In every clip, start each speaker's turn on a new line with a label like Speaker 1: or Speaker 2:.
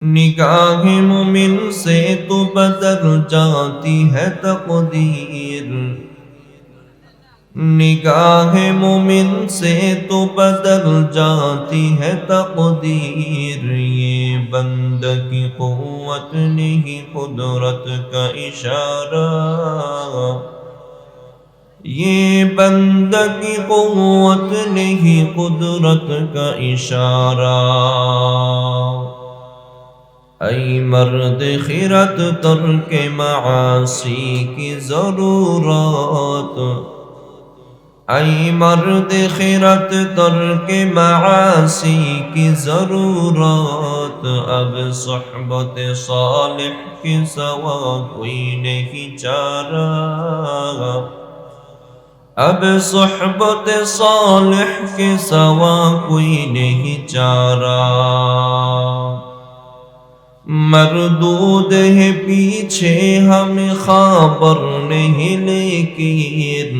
Speaker 1: निगाह मुमिन से तो बदल जाती है तकदीर। निगाह मुमिन से तो बदल जाती है तकदीर। ये बंद की कुव्वत नहीं कुदरत का इशारा। ये बंद की कुव्वत नहीं कुदरत का इशारा। ऐ मर्द खिरत तर्क मासी की जरूरत। ऐ मर्द खिरत तर्क मासी की जरूरत। अब सोहबत सालिह के सवा कोई नहीं चारा। अब सोहबत सालिह के सवा कोई नहीं चारा। मरदूद है पीछे हमें खबर नहीं लेकिन।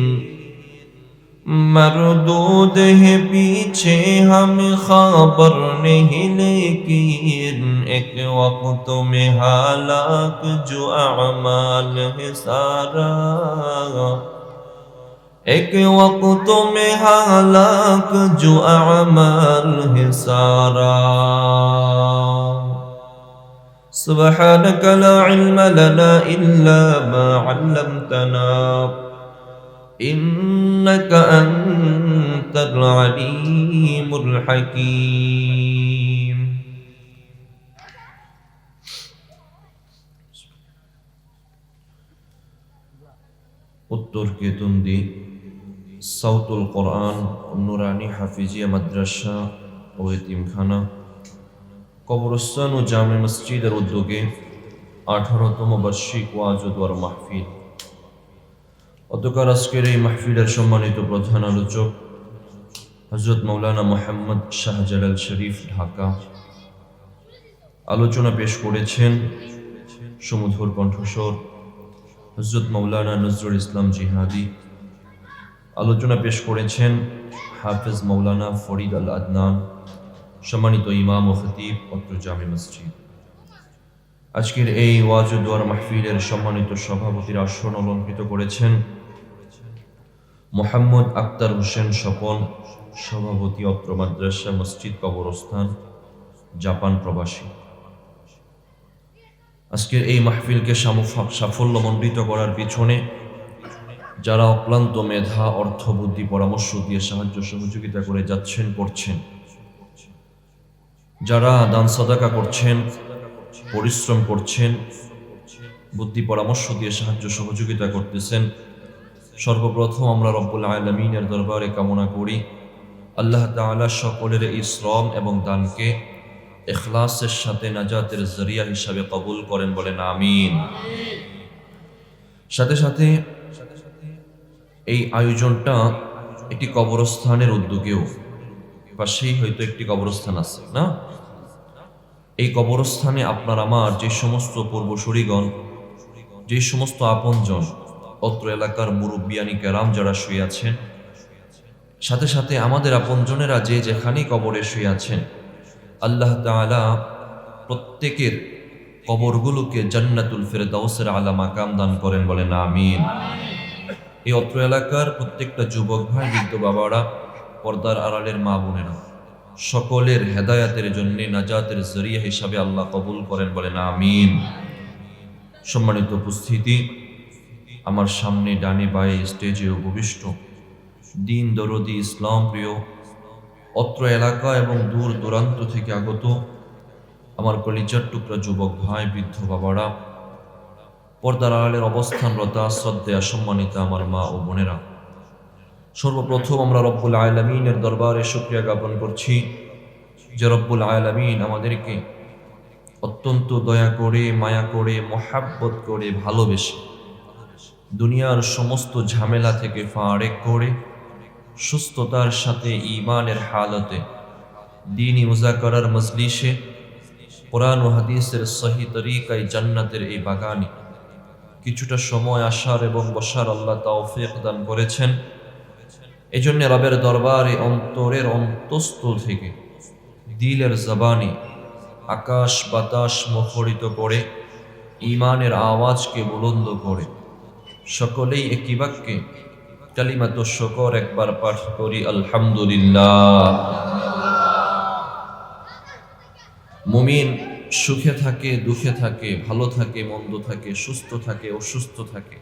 Speaker 1: मरदूद है पीछे हमें खबर नहीं लेकिन। एक वक्त में हालाक जो अमाल है सारा। एक वक्त में हालाक जो अमाल है सारा। सुब्हानक ला इल्म लना इल्ला मा अल्लमतना इन्नक अंतल अलीमुल हकीम। उत्तर केतुंदी साउतुल कुरान नुरानी हाफिजिया मद्रासा ও यतीमखाना কবরস্থান ও জামে মসজিদের উদ্যোগে 18তম বার্ষিক ওয়াজ ও দোয়ার মাহফিল। অতঃকার আজকের এই মাহফিলের সম্মানিত প্রধান আলোচক হযরত মাওলানা মুহাম্মদ শাহজালাল শরীফ ঢাকা আলোচনা পেশ করেছেন। সুমধুর কণ্ঠস্বর হযরত মাওলানা নজরুল ইসলাম জিহাদি আলোচনা পেশ করেছেন। হাফেজ মাওলানা ফরিদ আল আদনান সম্মানিত ইমাম ও খতিব অত্র জামে মসজিদ। আজকের এই ওয়াজ ও দোয়ার মাহফিলের সম্মানিত সভাপতির আসন অলঙ্কৃত করেছেন মোহাম্মদ আক্তার হোসেন স্বপন, সভাপতি অত্র মাদ্রাসা মসজিদ কবরস্থান, জাপান প্রবাসী। আজকের এই মাহফিলকে সাফল্যমণ্ডিত করার পিছনে যারা অক্লান্ত মেধা, অর্থ, বুদ্ধি, পরামর্শ দিয়ে সাহায্য সহযোগিতা করে যাচ্ছেন, করছেন, যারা দান সাদাকা করছেন, পরিশ্রম করছেন, বুদ্ধি পরামর্শ দিয়ে সাহায্য সহযোগিতা করতেছেন, সর্বপ্রথম আমরা রব্বুল আলামিনের দরবারে কামনা করি আল্লাহ তাআলা সকলের এই শ্রম এবং দানকে ইখলাসের সাথে নাজাতের জরিয়া হিসাবে কবুল করেন, বলেন আমিন। সাথে সাথে এই আয়োজনটা একটি কবরস্থানের উদ্যোগেও, পাশেই হয়তো একটি কবরস্থান আছে না? এই কবরস্থানে আপনার আমার যে সমস্ত পূর্বসূরিগণ, যে সমস্ত আপনজন, অত্র এলাকার মুরব্বিয়ানি কেরাম যারা শুয়ে আছেন, সাথে সাথে আমাদের আপনজনেরা যে যেখানেই কবরে শুয়ে আছেন, আল্লাহ তাআলা প্রত্যেকের কবরগুলোকে জান্নাতুল ফেরদাউসের আলা মাকাম দান করেন, বলেন আমিন। এই অত্র এলাকার প্রত্যেকটা যুবক ভাই, বৃদ্ধ বাবারা, পর্দার আড়ালের মা বোনেরা, সকলের হেদায়াতের জন্য নাজাতের জরিয়া হিসাবে আল্লাহ কবুল করেন, বলেন আমিন। সম্মানিত উপস্থিতি, আমার সামনে ডানে বায়ে স্টেজে উপবিষ্ট দিন দরদি, ইসলাম প্রিয়, অত্র এলাকা এবং দূর দূরান্ত থেকে আগত আমার কলিজার টুকরা যুবক ভাই, বৃদ্ধ বাবারা, পর্দার আড়ালের অবস্থানরতা, শ্রদ্ধেয়া সম্মানিতা আমার মা ও বোনেরা, সর্বপ্রথম আমরা রব্বুল আলামিনের দরবারে শুকরিয়া জ্ঞাপন করছি যে রব্বুল আলামিন আমাদেরকে অত্যন্ত দয়া করে, মায়া করে, মহাব্বত করে, ভালোবেসে দুনিয়ার সমস্ত ঝামেলা থেকে ফারেক করে সুস্থতার সাথে ঈমানের হালতে দ্বীনি মুযাকারার মজলিসে কোরআন ও হাদিসের সহি তরিকায় জান্নাতের এই বাগানে কিছুটা সময় আসার এবং বসার আল্লাহ তৌফিক দান করেছেন। এই জন্য রবের দরবারে অন্তরের অন্তঃস্থল থেকে, দিলের জবানে আকাশ বাতাস মুখরিত করে ঈমানের আওয়াজকে বুলন্দ করে সকলেই একই বাক্যে কালিমাতুশ শুকর একবার পাঠ করি আলহামদুলিল্লাহ। মুমিন সুখে থাকে দুঃখে থাকে, ভালো থাকে মন্দ থাকে, সুস্থ থাকে অসুস্থ থাকে,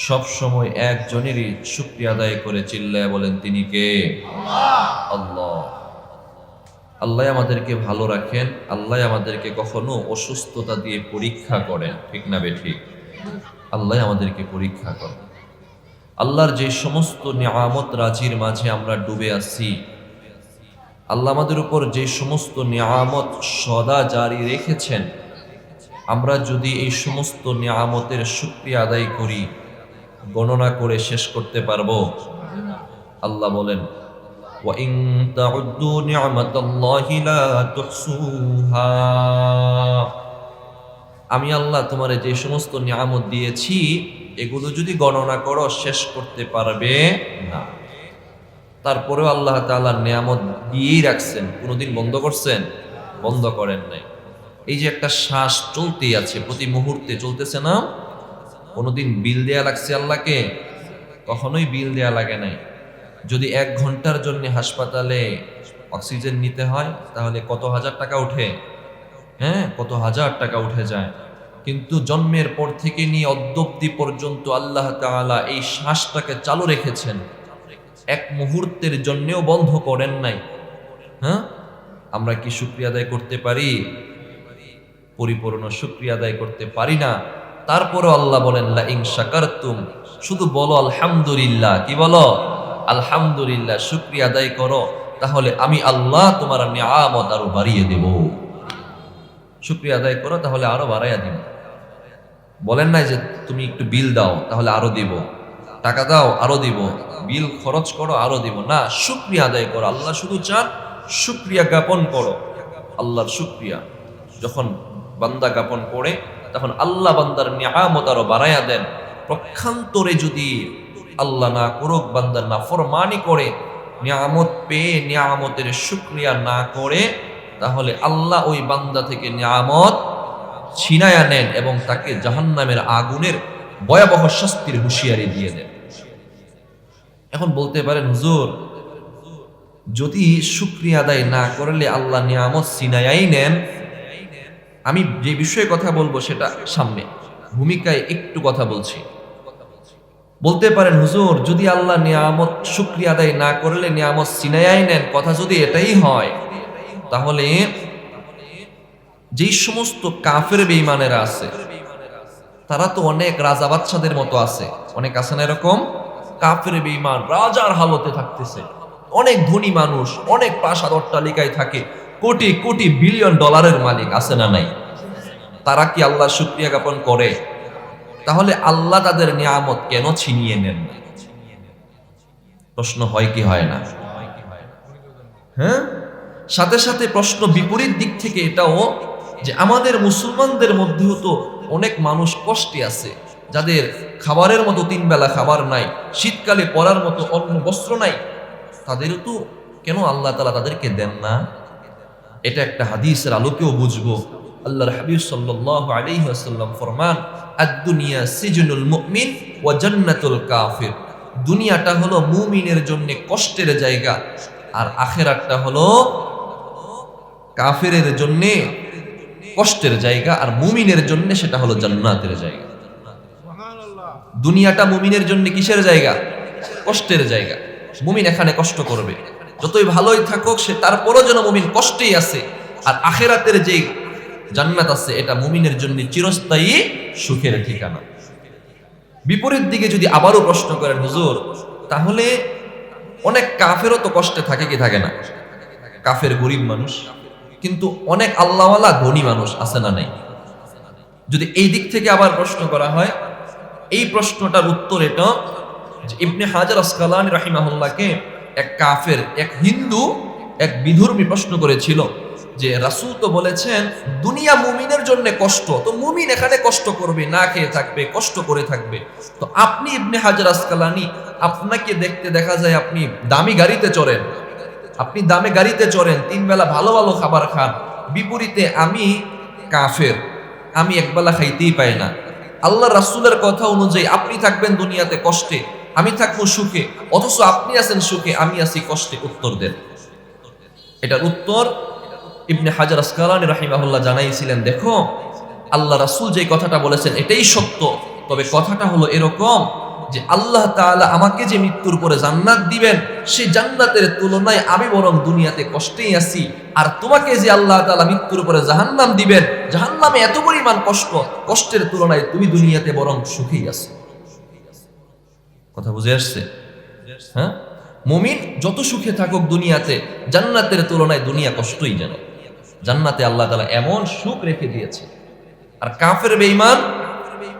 Speaker 1: সব সময় একজনেরই শুকরিয়া আদায় করে চিল্লায় বলেন তিনি কে? আল্লাহ। আল্লাহ আমাদেরকে ভালো রাখেন, আল্লাহ আমাদেরকে কখনো অসুস্থতা দিয়ে পরীক্ষা করেন, ঠিক না বেঠিক? আল্লাহ আমাদেরকে পরীক্ষা করেন। আল্লাহর যে সমস্ত নিয়ামত রাজির মাঝে আমরা ডুবে আছি, আল্লাহ আমাদের উপর যে সমস্ত নিয়ামত সদা জারি রেখেছেন, আমরা যদি এই সমস্ত নিয়ামতের শুকরিয়া আদায় করি গণনা করে শেষ করতে পারবো? আল্লাহ বলেন وَإِن تَعُدُّوا نِعْمَةَ اللَّهِ لَا تُحْصُوهَا। আমি আল্লাহ তোমারে যে সমস্ত নিয়ামত দিয়েছি এগুলো যদি গণনা করো শেষ করতে পারবে না। তারপরেও আল্লাহ তাআলা নিয়ামত দিয়েই রাখছেন, কোনোদিন বন্ধ করছেন? বন্ধ করেন নাই। এই যে একটা শ্বাস চলতেই আছে, প্রতি মুহূর্তে চলতেছে না? কোনোদিন বিল দেয়া লাগছে আল্লাহকে? কখনোই বিল দেয়া লাগে নাই। যদি 1 ঘন্টার জন্য হাসপাতালে অক্সিজেন নিতে হয় তাহলে কত হাজার টাকা উঠে? হ্যাঁ, কত হাজার টাকা উঠে যায়। কিন্তু জন্মের পর থেকে নিয়ে অদ্যাবধি পর্যন্ত আল্লাহ তাআলা এই শ্বাসটাকে চালু রেখেছেন, 1 মুহূর্তের জন্যও বন্ধ করেন নাই। হ্যাঁ, আমরা কি শুকরিয়া আদায় করতে পারি? পরিপূর্ণ শুকরিয়া আদায় করতে পারি না। তারপরও আল্লাহ বলেন লা ইন শাকারতুম, শুধু বলো আলহামদুলিল্লাহ। কি বলো? আলহামদুলিল্লাহ। শুকরিয়া আদায় করো, তাহলে আমি আল্লাহ তোমার নিয়ামত আরো বাড়িয়ে দেব। শুকরিয়া আদায় করো, তাহলে আরো বাড়াইয়া দিব। বলেন নাই যে তুমি একটু বিল দাও তাহলে আরো দিব, টাকা দাও আরো দিব, বিল খরচ করো আরো দিব না। শুকরিয়া আদায় করো। আল্লাহ শুধু চান শুকরিয়া জ্ঞাপন করো। আল্লাহর শুকরিয়া যখন বান্দা জ্ঞাপন করে তখন আল্লাহ বান্দার নিয়ামত আরো বাড়াইয়া দেন। পক্ষান্তরে যদি আল্লাহ না করুক, বান্দার নাফরমানি করে, নিয়ামত পেয়ে নিয়ামতের শুকরিয়া না করে, তাহলে আল্লাহ ওই বান্দা থেকে নিয়ামত ছিনায়া নেন এবং তাকে জাহান্নামের আগুনের ভয়াবহ শাস্তির হুঁশিয়ারি দিয়ে দেন। এখন বলতে পারেন হুজুর, যদি শুকরিয়া আদায় না করলে আল্লাহ নিয়ামত ছিনায়াই নেন, আমি যে বিষয়ে কথা বলবো সেটা সামনে ভূমিকায় একটু কথা বলছি। বলতে পারেন হুজুর, যদি আল্লাহ নিয়ামত শুকরিয়া আদায় না করলে নিয়ামত ছিনায়াই নেন, কথা যদি এটাই হয়, তাহলে যেই সমস্ত কাফের বেঈমানেরা আছে তারা তো অনেক রাজা বাদশাদের মতো আছে, অনেক আছে না এরকম কাফের বেঈমান রাজার হালতে থাকতেছে, অনেক ধনী মানুষ, অনেক প্রাসাদ অট্টালিকায় থাকে, কোটি কোটি বিলিয়ন ডলারের মালিক আছে না নাই? তারা কি আল্লাহ শুকরিয়া জ্ঞাপন করে? তাহলে আল্লাহ তাদের নিয়ামত কেন ছিনিয়ে নেন না? প্রশ্ন হয় কি হয় না? হ্যাঁ, সাথে সাথে প্রশ্ন বিপরীত দিক থেকে এটাও যে আমাদের মুসলমানদের মধ্যেও তো অনেক মানুষ কষ্টে আছে, যাদের খাবারের মতো 3 বেলা খাবার নাই, শীতকালে পরার মতো অন্য বস্ত্র নাই, তাদেরও তো কেন আল্লাহ তাআলা তাদেরকে দেন না? এটা একটা হাদিসের আলোকেও বুঝবো। আল্লাহর হাবিব সাল্লাল্লাহু আলাইহি ওয়াসাল্লাম ফরমান, আদ-দুনিয়া সিজনুল মুমিন ওয়া জান্নাতুল কাফির। দুনিয়াটা হলো মুমিনের জন্য কষ্টের জায়গা, আর আখিরাতটা হলো কাফিরের জন্য কষ্টের জায়গা, আর মুমিনের জন্য সেটা হলো জান্নাতের জায়গা। দুনিয়াটা মুমিনের জন্য কিসের জায়গা? কষ্টের জায়গা। মুমিন এখানে কষ্ট করবে, যতই ভালোই থাকুক সে তারপরও যেন মুমিন কষ্টেই আছে। আর আখিরাতের যে জান্নাত আছে এটা মুমিনের জন্য চিরস্থায়ী সুখের ঠিকানা। বিপরীত দিকে যদি আবারও প্রশ্ন করেন হুজুর, তাহলে অনেক কাফেরও তো কষ্টে থাকে কি থাকে না? কাফের গরিব মানুষ, কিন্তু অনেক আল্লাহওয়ালা ধনী মানুষ আছে না নাই? যদি এই দিক থেকে আবার প্রশ্ন করা হয়, এই প্রশ্নটার উত্তর এটা যে ইবনে হাজার আসকালানী রাহিমাহুল্লাহকে এক কাফের, এক হিন্দু, এক বিধর্মী প্রশ্ন করেছিল যে রাসূল তো বলেছেন দুনিয়া মুমিনের জন্য কষ্ট, তো মুমিন এখানে কষ্ট করবে, না খেয়ে থাকবে, কষ্ট করে থাকবে, তো আপনি ইবনে হাজার আসকালানী, আপনাকে দেখতে দেখা যায় আপনি দামি গাড়িতে চড়েন, আপনি দামি গাড়িতে চড়েন, 3 বেলা ভালো ভালো খাবার খান, বিপরীতে আমি কাফের, আমি একবেলা খাইতেই পাই না। আল্লাহ রাসূলের কথা অনুযায়ী আপনি থাকবেন দুনিয়াতে কষ্টে, আমি থাকবো সুখে, অথচ আপনি আছেন সুখে, আমি আছি কষ্টে। উত্তর দেন। এটার উত্তর ইবনে হাজার আসকালানী রাহিমাহুল্লাহ জানাইছিলেন, দেখো আল্লাহ রাসূল যে কথাটা বলেছেন এটাই সত্য, তবে কথাটা হলো এরকম যে আল্লাহ তাআলা আমাকে যে মৃত্যুর পরে জান্নাত দিবেন, সেই জান্নাতের তুলনায় আমি বরং দুনিয়াতে কষ্টেই আছি, আর তোমাকে যে আল্লাহ তাআলা মৃত্যুর পরে জাহান্নাম দিবেন, জাহান্নামে এত পরিমাণ কষ্ট, কষ্টের তুলনায় তুমি দুনিয়াতে বরং সুখেই আছো। কথা বুঝে আসছে? হ্যাঁ, মুমিন যত সুখে থাকুক দুনিয়াতে, জান্নাতের তুলনায় দুনিয়া কষ্টই জানে। জান্নাতে আল্লাহ তাআলা এমন সুখ রেখে দিয়েছে। আর কাফের বেঈমান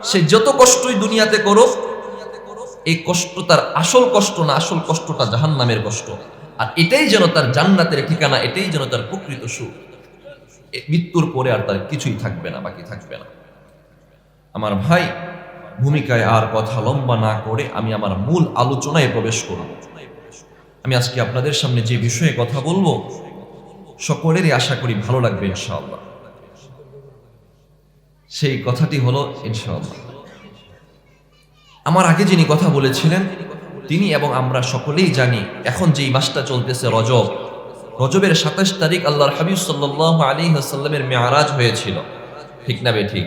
Speaker 1: সে যত কষ্টই দুনিয়াতে করুক, এই কষ্ট তার আসল কষ্ট না, আসল কষ্টটা জাহান্নামের কষ্ট। আর এটাই যেন তার জান্নাতের ঠিকানা, এটাই যেন তার প্রকৃত সুখ। মৃত্যুর পরে আর তার কিছুই থাকবে না, বাকি থাকবে না। আমার ভাই, ভূমিকায় আর কথা লম্বা না করে আমি আমার মূল আলোচনায় প্রবেশ করব। আমি আজকে আপনাদের সামনে যে বিষয়ে কথা বলবো, সকলেরই আশা করি ভালো লাগবে ইনশাআল্লাহ। সেই কথাটি হলো ইনশাআল্লাহ, আমার আগে যিনি কথা বলেছিলেন তিনি এবং আমরা সকলেই জানি, এখন যেই মাসটা চলতেছে রজব, রজবের 27 তারিখ আল্লাহর হাবিব সাল্লাল্লাহু আলাইহি ওয়াসাল্লামের মেরাজ হয়েছিল, ঠিক না ঠিক?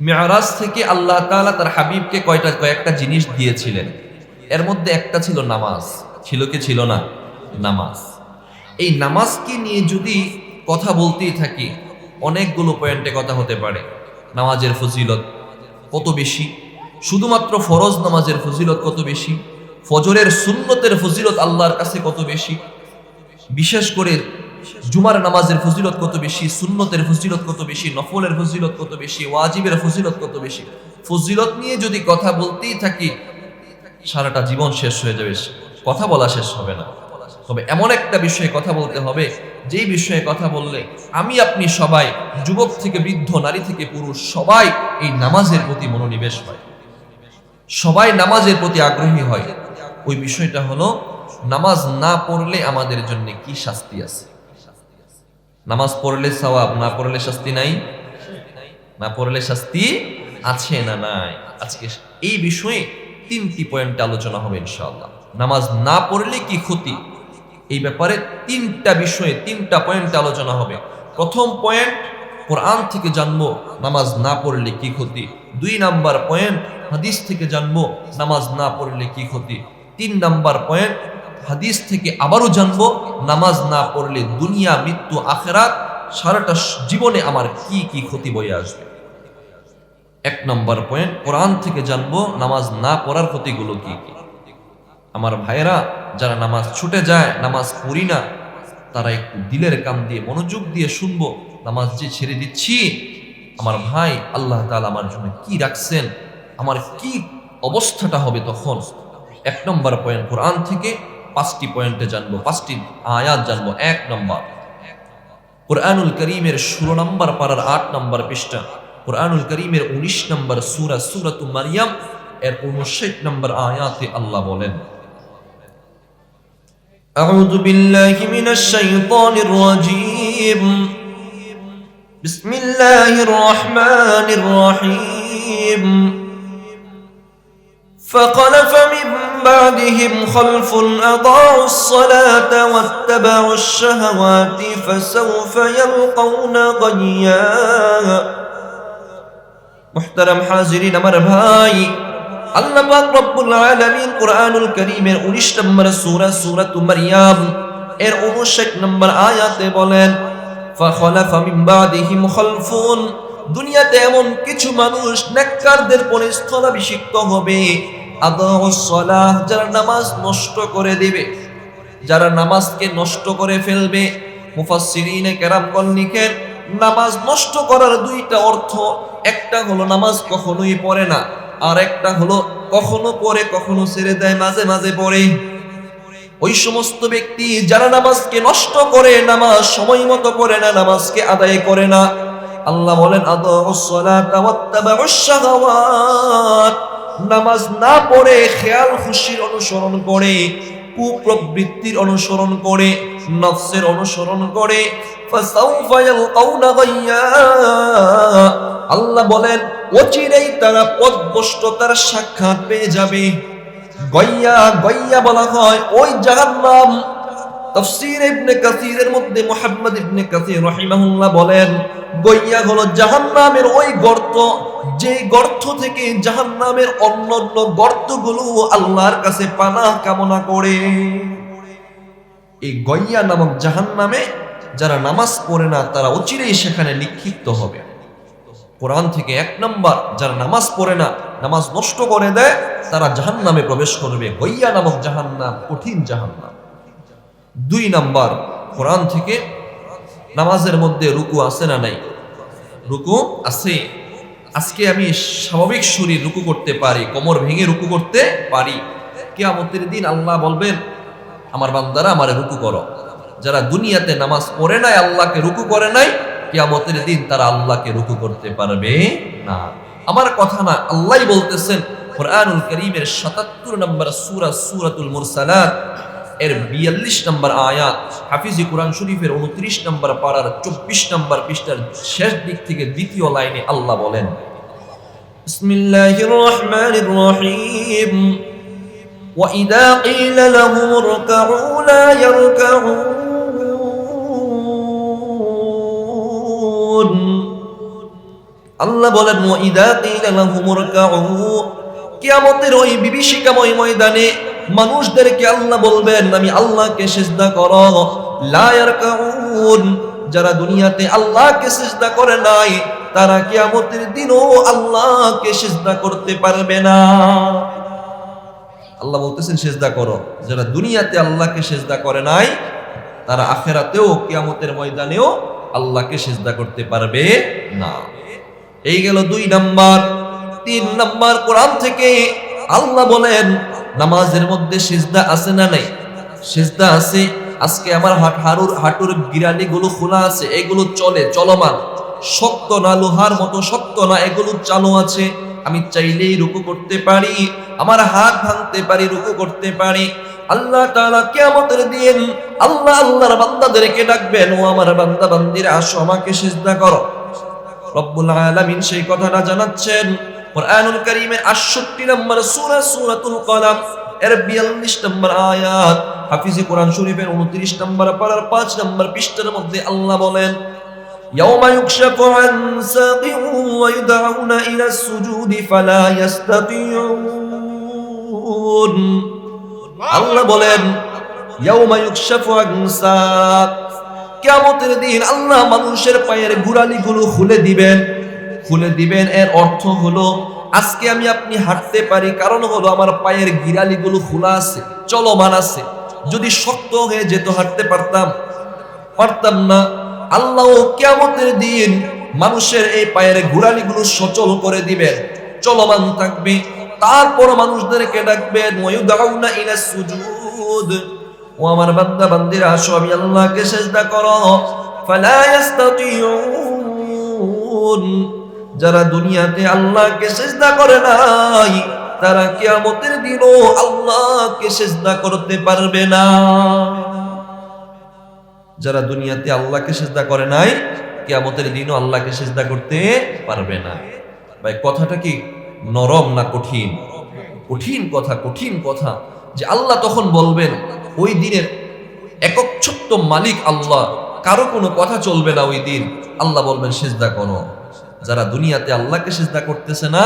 Speaker 1: মেরাজ থেকে আল্লাহ তাআলা তার হাবিবকে কয়েকটা জিনিস দিয়েছিলেন। এর মধ্যে একটা ছিল নামাজ। ছিল কি ছিল না? নামাজ। এই নামাজকে নিয়ে যদি কথা বলতেই থাকি, অনেকগুলো পয়েন্টে কথা হতে পারে। নামাজের ফজিলত কত বেশি, শুধুমাত্র ফরজ নামাজের ফজিলত কত বেশি, ফজরের সুন্নতের ফজিলত আল্লাহর কাছে কত বেশি, বিশেষ করে জুমার নামাজের ফজিলত কত বেশি, সুন্নতের ফজিলত কত বেশি, নফলের ফজিলত কত বেশি, ওয়াজিবের ফজিলত কত বেশি। ফজিলত নিয়ে যদি কথা বলতেই থাকি, সারাটা জীবন শেষ হয়ে যাবে, কথা বলা শেষ হবে না। তবে এমন একটা বিষয়ে কথা বলতে হবে, যেই বিষয়ে কথা বললে আমি আপনি সবাই, যুবক থেকে বৃদ্ধ, নারী থেকে পুরুষ, সবাই এই নামাজের প্রতি মনোনিবেশ হয়, সবাই নামাজের প্রতি আগ্রহী হয়। ওই বিষয়টা হলো, নামাজ না পড়লে আমাদের জন্য কি শাস্তি আছে। নামাজ পড়লে সওয়াব, না পড়লে শাস্তি নাই? না পড়লে শাস্তি আছে না নাই? আজকে এই বিষয়ে 3টি পয়েন্টে আলোচনা হবে ইনশাআল্লাহ। নামাজ না পড়লে কি ক্ষতি, এই ব্যাপারে 3টা বিষয়ে 3টা পয়েন্টে আলোচনা হবে। প্রথম পয়েন্ট, কোরআন থেকে জানবো নামাজ না পড়লে কি ক্ষতি। 2 নাম্বার পয়েন্ট, হাদিস থেকে জানবো নামাজ না পড়লে কি ক্ষতি। 3 নাম্বার পয়েন্ট, হাদিস থেকে আবারও জানবো নামাজ না পড়লে দুনিয়া, মৃত্যু, আখিরাত, সারাটা জীবনে আমার কি কি ক্ষতি বয়ে আসবে। 1 নাম্বার পয়েন্ট, কোরআন থেকে জানবো নামাজ না পড়ার ক্ষতিগুলো কি কি। আমার ভাইয়েরা, যারা নামাজ ছুটে যায়, নামাজ পড়ি না, তারা একটু দিলের কান দিয়ে মনোযোগ দিয়ে শুনবো। নামাজ যে ছেড়ে দিচ্ছি, আমার ভাই, আল্লাহ তাআলা আমার জন্য কি রাখছেন, আমার কি অবস্থাটা হবে তখন। 1 নম্বর পয়েন্ট, কোরআন থেকে 5টি পয়েন্টে জানবো, 5টি আয়াত জানবো। 1 নম্বর, কোরআনুল কারীমের 16 নম্বর পারার 8 নম্বর পৃষ্ঠা, কোরআনুল কারীমের 19 নম্বর সূরা, সূরাতু মারইয়াম এর 59 নম্বর আয়াতে আল্লাহ বলেন, আউযু বিল্লাহি মিনাশ শাইতানির রাজীম, বিসমিল্লাহির রহমানির রহিম, فخلف من بعدهم خلف أضاعوا الصلاة واتبعوا الشهوات فسوف يلقون غيا। মুহতারাম হাজিরিন, আমার ভাই, আল্লাহ পাক রব্বুল আলামিন কোরআনুল কারীমের 19 নম্বর সূরা, সূরাতু মারইয়াম এর 59 নম্বর আয়াতে বলেন, ফাখলাফা মিন বাদিহিম খালফুন, দুনিয়াতে এমন কিছু মানুষ নেককারদের পরে স্থলাভিষিক্ত হবে, আদাউস সালাহ, যারা নামাজ নষ্ট করে দিবে, যারা নামাজকে নষ্ট করে ফেলবে। মুফাসসিরিনে কেরামগণ লিখেন, নামাজ নষ্ট করার 2টা অর্থ। একটা হলো নামাজ কখনোই পড়ে না, আর একটা হলো কখনো পড়ে কখনো ছেড়ে দেয়, মাঝে মাঝে পড়ে। ওই সমস্ত ব্যক্তি যারা নামাজকে নষ্ট করে, নামাজ সময় মতো পড়ে না, নামাজকে আদায় করে না, আল্লাহ বলেন আদাউস সালাতা ওয়াত্তাবাউশ শাহাওয়াত, নামাজ না পড়ে খেয়াল খুশির অনুসরণ করে, কুপ্রবৃত্তির অনুসরণ করে, নফসের অনুসরণ করে ফাসাউফা ইয়ালকাউনা গায়্যা, আল্লাহ বলেন অচিরেই তারা পথভ্রষ্টতার সাক্ষাৎ পেয়ে যাবে। গায়্যা, গায়্যা বলা হয় ওই জাহান্নাম। তাফসীর ইবনে কাসীরের মধ্যে মুহাম্মদ ইবনে কাসীর রাহিমাহুল্লাহ বলেন গায়্যা হলো জাহান্নামের ওই গর্ত, যে গর্ত থেকে জাহান্নামের অন্যান্য গর্তগুলো আল্লাহর কাছে পানাহ কামনা করে। এই গায়্যা নামক জাহান্নামে যারা নামাজ পড়ে না তারা অচিরেই সেখানে নিক্ষিপ্ত হবে। কোরআন থেকে 1 নাম্বার, যারা নামাজ পড়ে না, নামাজ নষ্ট করে দেয়, তারা জাহান্নামে প্রবেশ করবে। গায়্যা নামক জাহান্নাম কঠিন জাহান্নাম। 2 নাম্বার, কোরআন থেকে নামাজের মধ্যে রুকু আছে না নাই? রুকু আছে। আজকে আমি স্বাভাবিক শরীর রুকু করতে পারি, কোমর ভেঙে রুকু করতে পারি। কিয়ামতের দিন আল্লাহ বলবেন আমার বান্দারা আমারে রুকু করো। যারা দুনিয়াতে নামাজ পড়ে নাই, আল্লাহকে রুকু করে নাই, কিয়ামতের দিন তারা আল্লাহকে রুকু করতে পারবে না। আমার কথা না, আল্লাহই বলতেছেন কুরআনুল কারীমের ৭৭ নম্বর সূরা সূরাতুল মুরসালাত এর ৪২ নম্বর আয়াত, হাফিজি কোরআন শরীফের ২৯ নম্বর পারার ২৪ নম্বর পৃষ্ঠার শেষ দিক থেকে দ্বিতীয় লাইনে আল্লাহ বলেন বিসমিল্লাহির রহমানির রহিম وَإِذَا قِيلَ لَهُمُ ارْكَعُوا لَا يَرْكَعُونَ। আল্লাহ বলেন وَإِذَا قِيلَ لَهُمُ ارْكَعُوا, কিয়ামতের ওই বিভীষিকাময় ময়দানে মানুষদেরকে আল্লাহ বলবেন আমি আল্লাহকে সিজদা করো। লা ইয়ারকাউন, যারা দুনিয়াতে আল্লাহকে সিজদা করে নাই তারা কিয়ামতের দিনও আল্লাহকে সিজদা করতে পারবে না। আল্লাহ বলতেছেন সিজদা করো। যারা দুনিয়াতে আল্লাহকে সিজদা করে নাই তারা আখিরাতেও কিয়ামতের ময়দানেও আল্লাহকে সিজদা করতে পারবে না। এই গেল 2 নাম্বার। 3 নাম্বার, কোরআন থেকে আল্লাহ বলেন নামাজের মধ্যে সিজদা আছে না নাই? সিজদা আছে। আজকে আমার হাঁটুর গিরালিগুলো খোলা আছে, এগুলো চলমান, শক্ত না, লোহার মতো শক্ত না, এগুলো চালু আছে। আমি চাইলেই রুকু করতে পারি, আমার হাত ভাঙতে পারি, রুকু করতে পারি। আল্লাহ তাআলা কিয়ামতের দিন আল্লাহ আল্লাহর বান্দাদেরকে ডাকবেন, ও আমার বান্দা বান্দিরা আসো আমাকে সিজদা করো। রব্বুল আলামিন সেই কথাটা জানাচ্ছেন কুরআনুল কারীমের ৬৮ নম্বর সূরা সূরাতুল কলাম এর ৪২ নম্বর আয়াত, হাফিজি কোরআন শরীফের ২৯ নম্বর পারার ৫ নম্বর পৃষ্ঠার মধ্যে আল্লাহ বলেন ইয়াউমা ইউকশাফু আন সাকিন ওয়া ইউদআউনা ইলা সুজুদি ফালা ইস্তাতিউন। আল্লাহ বলেন ইয়াউমা ইউকশাফু আন সাক, কিয়ামতের দিন আল্লাহ মানুষের পায়ের গোড়ালিগুলো খুলে দিবেন। এর অর্থ হলো আজকে আমি আপনি হাঁটতে পারি, কারণ হলো আমার পায়ের গিরালিগুলো খোলা আছে, চলমান আছে। যদি শক্ত হয়ে যেত হাঁটতে পারতাম না। আল্লাহ কিয়ামতের দিন মানুষের এই পায়ের গোড়ালিগুলো সচল করে দিবেন, চলমান থাকবে। তারপর মানুষদেরকে ডাকবেন ওয়ায়ুদাউনা ইলা সুজুদ, ও আমার বান্দা বান্দিরা আসো আমি আল্লাহকে সিজদা করো। ফালা ইস্তাতিউন, যারা দুনিয়াতে আল্লাহকে সিজদা করে নাই তারা কিয়ামতের দিনও আল্লাহকে সিজদা করতে পারবে না। যারা দুনিয়াতে আল্লাহকে সিজদা করে নাই কিয়ামতের দিনও আল্লাহকে সিজদা করতে পারবে না। ভাই কথাটা কি নরম না কঠিন? কঠিন কথা যে আল্লাহ তখন বলবেন ওই দিনের একক ছোট্ট মালিক আল্লাহ, কারো কোনো কথা চলবে না ওই দিন। আল্লাহ বলবেন সিজদা করো। যারা দুনিয়াতে আল্লাহকে সিজদা করতেছে না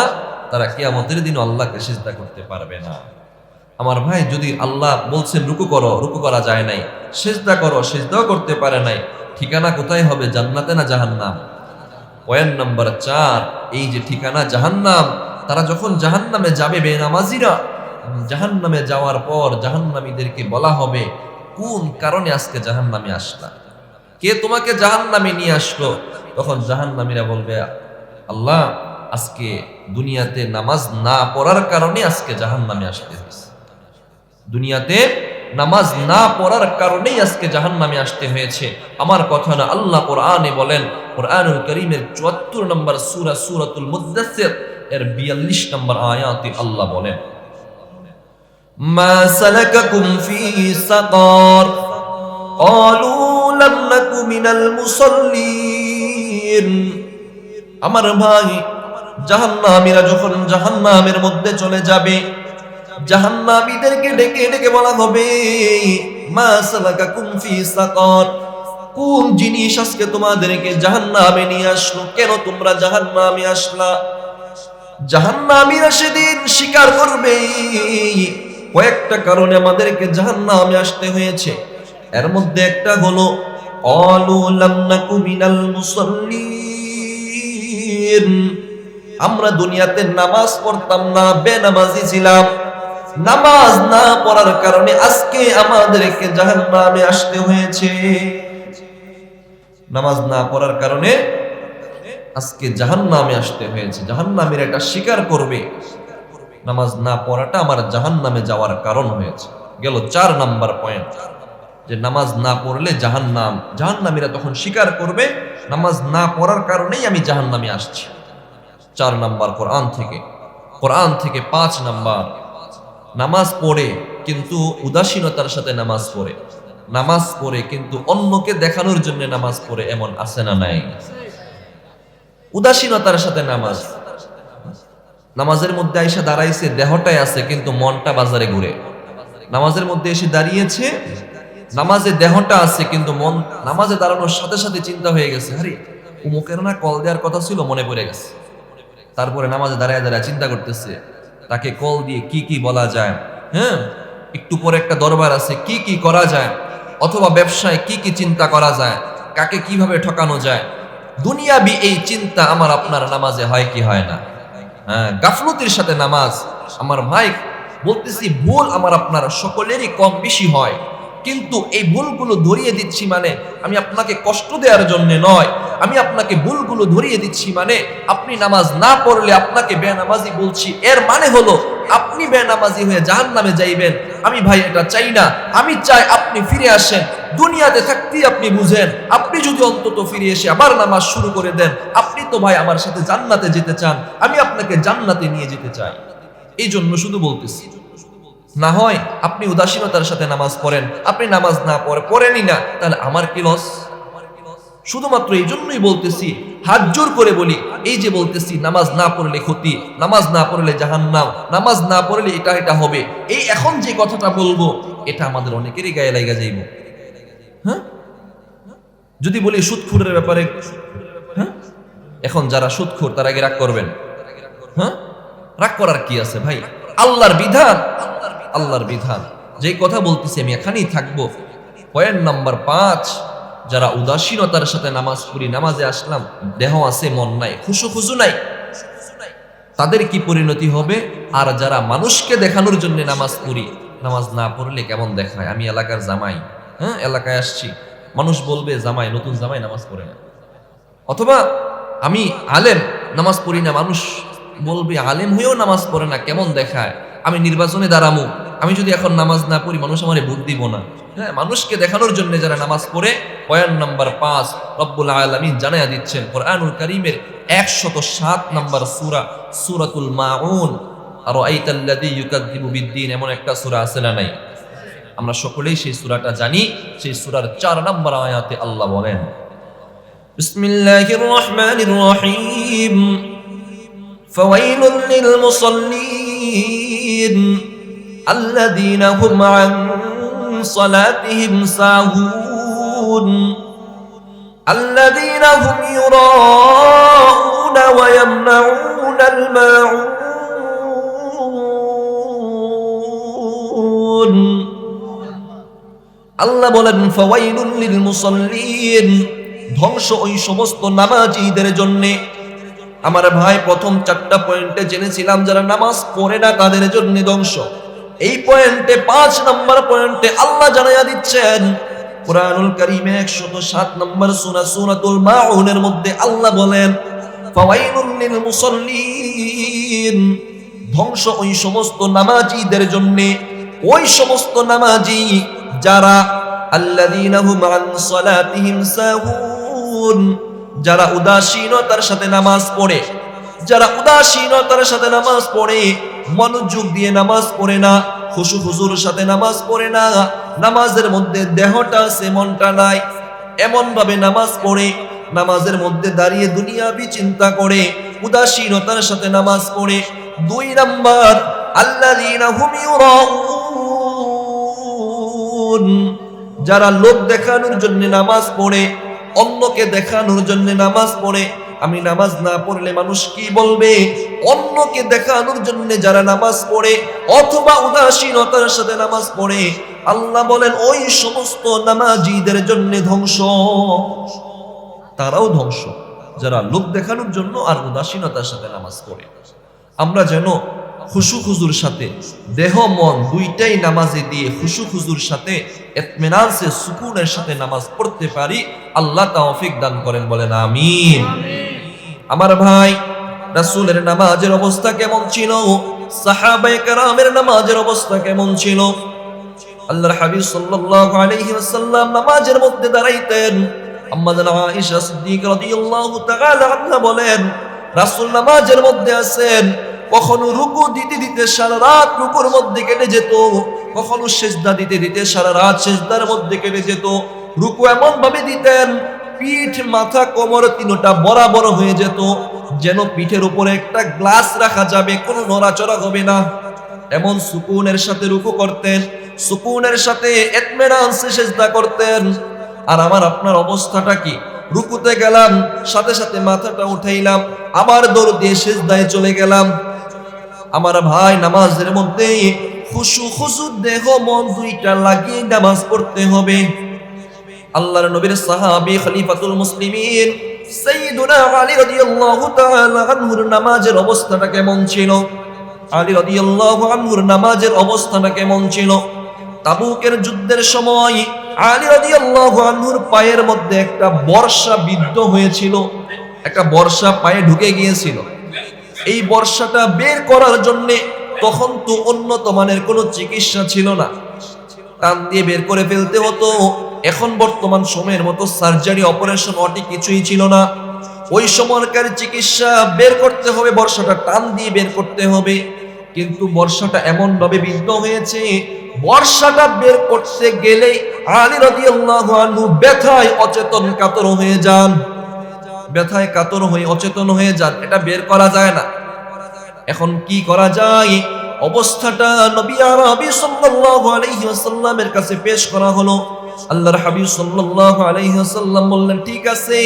Speaker 1: তারা কিয়ামতের দিনও আল্লাহকে সিজদা করতে পারবে না। আমার ভাই, যদি আল্লাহ বলছেন রুকু করো, রুকু করা যায় নাই, সিজদা করো, সিজদাও করতে পারে নাই, ঠিকানা কোথায় হবে? জান্নাতে না জাহান্নাম? পয়েন্ট নাম্বার 4, এই যে ঠিকানা জাহান্নাম, তারা যখন জাহান্নামে যাবে বেনামাজিরা, জাহান্নামে যাওয়ার পর জাহান্নামীদেরকে বলা হবে কোন কারণে আজকে জাহান্নামে আসলা, কে তোমাকে জাহান্নামে নিয়ে আসলো? তখন জাহান্নামীরা বলবে আল্লাহ আজকে দুনিয়াতে নামাজ না পড়ার কারণে আজকে জাহান্নামে আসতে হয়েছে, দুনিয়াতে নামাজ না পড়ার কারণেই আজকে জাহান্নামে আসতে হয়েছে। আমার কথা না, আল্লাহ কোরআনে বলেন, কোরআনুল কারীমের ৭৪ নম্বর সূরা সূরাতুল মুদ্দাসসির এর ৪২ নম্বর আয়াতে আল্লাহ বলেন মা সালাকাকুম ফি সাকার, ক্বালু লাম নাকু মিনাল মুসাল্লিন। আমার ভাই, জাহান্নামীরা যখন জাহান্নামের মধ্যে চলে যাবে, জাহান্নামীদেরকে ডেকে ডেকে বলা হবে, মা সালাকাকুম ফি সাকার, কোন জিনিস আজকে তোমাদেরকে জাহান্নামে নিয়ে আসলো, কেন তোমরা জাহান্নামে আসলা? জাহান্নামীরা সেদিন স্বীকার করবে, কয়েকটা কারণে আমাদেরকে জাহান্নামে আসতে হয়েছে। এর মধ্যে একটা হলো ক্বালু লাম নাকু মিনাল মুসাল্লিন, আমরা দুনিয়াতে নামাজ পড়তাম না, বেনামাজি ছিলাম। নামাজ না পড়ার কারণে আজকে আমাদেরকে জাহান্নামে আসতে হয়েছে। নামাজ না পড়ার কারণে আজকে জাহান্নামে আসতে হয়েছে। জাহান্নামীর এটা স্বীকার করবে, নামাজ না পড়াটা আমার জাহান্নামে যাওয়ার কারণ হয়েছে। গেল 4 নাম্বার পয়েন্ট, যে নামাজ না পড়লে জাহান্নাম। জাহান্নামীরা তখন স্বীকার করবে, নামাজ না পড়ার কারণেই আমি জাহান্নামে আসছি। 4 নাম্বার কোরআন থেকে। 5 নাম্বার, নামাজ পড়ে কিন্তু উদাসীনতার সাথে নামাজ পড়ে। নামাজ পড়ে কিন্তু অন্যকে দেখানোর জন্য নামাজ পড়ে, এমন আছে না নাই? উদাসীনতার সাথে নামাজ। নামাজের মধ্যে এসে দাঁড়াইছে, দেহটাই আছে কিন্তু মনটা বাজারে ঘুরে। নামাজের মধ্যে এসে দাঁড়িয়েছে, নামাজে দেহটা আছে কিন্তু মন নামাজে দাঁড়ানোর সাথে সাথে চিন্তা হয়ে গেছে, আরে উমুকের না কল দেওয়ার কথা ছিল, মনে পড়ে গেছে। তারপরে নামাজে দাঁড়ায় দাঁড়ায় চিন্তা করতেছে, তাকে কল দিয়ে কি কি বলা যায়, হ্যাঁ, একটু পরে একটা দরবার আছে, কি কি করা যায়, অথবা ব্যবসায় কি কি চিন্তা করা যায়, কাকে কিভাবে ঠকানো যায়। দুনিয়াবি এই চিন্তা আমার আপনার নামাজে হয় কি হয় না? হ্যাঁ, গাফলতির সাথে নামাজ। আমার ভাই বলতেছি, ভুল আমার আপনার সকলেরই কম বেশি হয়, কিন্তু এই ভুলগুলো ধরিয়ে দিচ্ছি মানে আমি আপনাকে কষ্ট দেওয়ার জন্য নয়, আমি আপনাকে ভুলগুলো ধরিয়ে দিচ্ছি মানে আপনি নামাজ না পড়লে আপনাকে বেনামাজি বলছি, এর মানে হলো আপনি বেনামাজি হয়ে জাহান্নামে যাইবেন। আমি ভাই এটা চাই না। আমি চাই আপনি ফিরে আসেন, দুনিয়াতে থাকতেই আপনি বুঝেন, আপনি যদি অন্তত ফিরে এসে আবার নামাজ শুরু করে দেন, আপনি তো ভাই আমার সাথে জান্নাতে যেতে চান, আমি আপনাকে জান্নাতে নিয়ে যেতে চাই। এই জন্য শুধু বলতেছি, না হয় আপনি উদাসীনতার সাথে নামাজ পড়েন, আপনি নামাজ না পড়েনই না, তাহলে আমার কি লস? শুধুমাত্র এই জন্যই বলতেছি, হাত জোর করে বলি, এই যে বলতেছি নামাজ না পড়লে ক্ষতি, নামাজ না পড়লে জাহান্নাম, নামাজ না পড়লে এটা এটা হবে, এই এখন যে কথাটা বলবো এটা আমাদের অনেকেরই গায়ে লাগা যাইব। হ্যাঁ, যদি বলি সুদখোরের ব্যাপারে, হ্যাঁ, এখন যারা সুদখোর তারা আগে রাগ করবেন। হ্যাঁ, রাগ করার কি আছে ভাই? আল্লাহর বিধান, আল্লাহর বিধান। যে কথা বলতেছি আমি এখানেই থাকবো। পয়েন্ট নাম্বার 5, যারা উদাসীনতার সাথে নামাজ পড়ি, নামাজে আসলাম, দেহ আছে মন নাই, খুশু নাই, তাদের কি পরিণতি হবে? আর যারা মানুষকে দেখানোর জন্য নামাজ পড়ি, নামাজ না পড়লে কেমন দেখায়, আমি এলাকার জামাই, হ্যাঁ, এলাকায় আসছি, মানুষ বলবে জামাই, নতুন জামাই নামাজ পড়ে না। অথবা আমি আলেম, নামাজ পড়ি না, মানুষ বলবে আলেম হয়েও নামাজ পড়ে না, কেমন দেখায়। আমি নির্বাচনে দাঁড়ামু, আমি যদি এখন নামাজ না পড়ি মানুষ আমারে ভোট দিব না। হ্যাঁ, মানুষকে দেখানোর জন্য যারা নামাজ পড়ে, পয়েন্ট নাম্বার 5 রব্বুল আলামিন জানায়া দিচ্ছেন কোরআনুল কারীমের 107 নাম্বার সূরা, সূরাতুল মাউন। আর আইতাল্লাযী ইউকাযযিবু বিদ্দীন, এমন একটা সূরা আছে না নাই? আমরা সকলেই সেই সূরাটা জানি। সেই সূরার 4 নাম্বার আয়াতে আল্লাহ বলেন, বিসমিল্লাহির রহমানির রহিম, ফাওয়াইলুল লিল মুসাল্লিন আল্লাযীনা হুম আন সালাতিহিম সাহুন আল্লাযীনা হুম ইউরাউনা ওয়া ইয়ামনাউনাল মাউন। আল্লাহ বলেন, ফাওয়াইলুল লিল মুসাল্লিন, ধ্বংস ওই সমস্ত নামাজীদের জন্য। আমার ভাই, প্রথম 4টা পয়েন্টে জেনেছিলাম যারা নামাজ পড়ে না তাদের জন্য ধ্বংস। এই পয়েন্টে 5 নাম্বার পয়েন্টে আল্লাহ জানাইয়া দিচ্ছেন, কুরআনুল কারীমে 107 নাম্বার সূরা, সূরাতুল মাউনের মধ্যে আল্লাহ বলেন, ফাওয়াইলুল লিল মুসাল্লিন, ধ্বংস ওই সমস্ত নামাজীদের জন্য। ওই সমস্ত নামাজি যারা আল্লাযীনা হুম আন সালাতিহিম সাহুন, যারা উদাসীনতার সাথে নামাজ পড়ে, যারা উদাসীনতার সাথে নামাজ পড়ে, মনোযোগ দিয়ে নামাজ পড়ে না, খুশু খুজুর সাথে নামাজ পড়ে না, নামাজের মধ্যে দেহটা আছে মনটা নাই, এমন ভাবে নামাজ পড়ে, নামাজের মধ্যে দাঁড়িয়ে দুনিয়াবি চিন্তা করে, উদাসীনতার সাথে নামাজ পড়ে। 2 নাম্বার, আল্লাযীনা হুম ইউরাউন, যারা লোক দেখানোর জন্য নামাজ পড়ে, অন্যকে দেখানোর জন্য নামাজ পড়ে। আমি নামাজ না পড়লে মানুষ কি বলবে, অন্যকে দেখানোর জন্য যারা নামাজ পড়ে অথবা উদাসীনতার সাথে নামাজ পড়ে, আল্লাহ বলেন ওই সমস্ত নামাজীদের জন্য ধ্বংস, তারাও ধ্বংস, যারা লোক দেখানোর জন্য আর উদাসীনতার সাথে নামাজ পড়ে। আমরা যেন খুশু খুজুর সাথে দেহ মন দুইটাই নামাজে দিয়ে খুশু খুজুর সাথে ইতমিনান সে সুকুনের সাথে নামাজ পড়তে পারি। আল্লাহ তৌফিক দান করেন, বলেন আমিন। আমার ভাই, রাসূলের নামাজের অবস্থা কেমন ছিল, সাহাবায়ে কেরামের নামাজের অবস্থা কেমন ছিল? আল্লাহর হাবিব সাল্লাল্লাহু আলাইহি ওয়াসাল্লাম নামাজের মধ্যে দাঁড়াইতেন। আম্মা জান আয়েশা সিদ্দিকা রাদিয়াল্লাহু তাআলা আনহা বলেন, রাসূল নামাজের মধ্যে আছেন, কখনো রুকু দিতে দিতে সারা রাত রুকুর মধ্যে কেটে যেত, কখনো সিজদা দিতে দিতে সারা রাত সিজদার মধ্যে কেটে যেত। রুকু এমন ভাবে দিতেন, পিঠ মাথা কোমর তিনটা বরাবর হয়ে যেত, যেন পিঠের উপরে একটা গ্লাস রাখা যাবে, কোনো নড়াচড়া হবে না। এমন সুকুনের সাথে রুকু করতেন, সুকুনের সাথে ইতমিনান সে সিজদা করতেন। আর আমার আপনার অবস্থাটা কি? রুকুতে গেলাম, সাথে সাথে মাথাটা উঠাইলাম, আবার দৌড় দিয়ে সিজদায় চলে গেলাম। আমার ভাই, নামাজের মধ্যে খুশু খুশু দেহ মন দুইটা লাগিয়ে নামাজ পড়তে হবে। আল্লাহর নবীর সাহাবী খলিফাতুল মুসলিমিন সাইয়্যিদুনা আলী রাদিয়াল্লাহু তাআলা আনহুর নামাজের অবস্থাটা কেমন ছিল? আলী রাদিয়াল্লাহু আনহুর নামাজের অবস্থাটা কেমন ছিল? তাবুকের যুদ্ধের সময় আলী রাদিয়াল্লাহু আনহুর পায়ের মধ্যে একটা বর্ষা বিদ্ধ হয়েছিল, একটা বর্ষা পায়ে ঢুকে গিয়েছিল। এই বর্ষাটা বের করার জন্য তখন তো উন্নত মানের কোনো চিকিৎসা ছিল না, টান দিয়ে বের করে ফেলতে হতো। এখন বর্তমান সময়ের মতো সার্জারি অপারেশন অটি কিছুই ছিল না। ওই সময়কার চিকিৎসা, বের করতে হবে বর্ষাটা, টান দিয়ে বের করতে হবে। কিন্তু বর্ষাটা এমন ভাবে বিদ্ধ হয়েছে, বর্ষাটা বের করতে গেলে আলী রাদিয়াল্লাহু আনহু ব্যথায় অচেতন কাতর হয়ে যান, ব্যথায় কাতর হয়ে অচেতন হয়ে যান, এটা বের করা যায় না। এখন কি করা যায়? অবস্থাটা নবী আরবি সাল্লাল্লাহু আলাইহি ওয়াসাল্লামের কাছে পেশ করা হলো। আল্লাহর হাবিব সাল্লাল্লাহু আলাইহি ওয়াসাল্লাম বললেন, ঠিক আছে,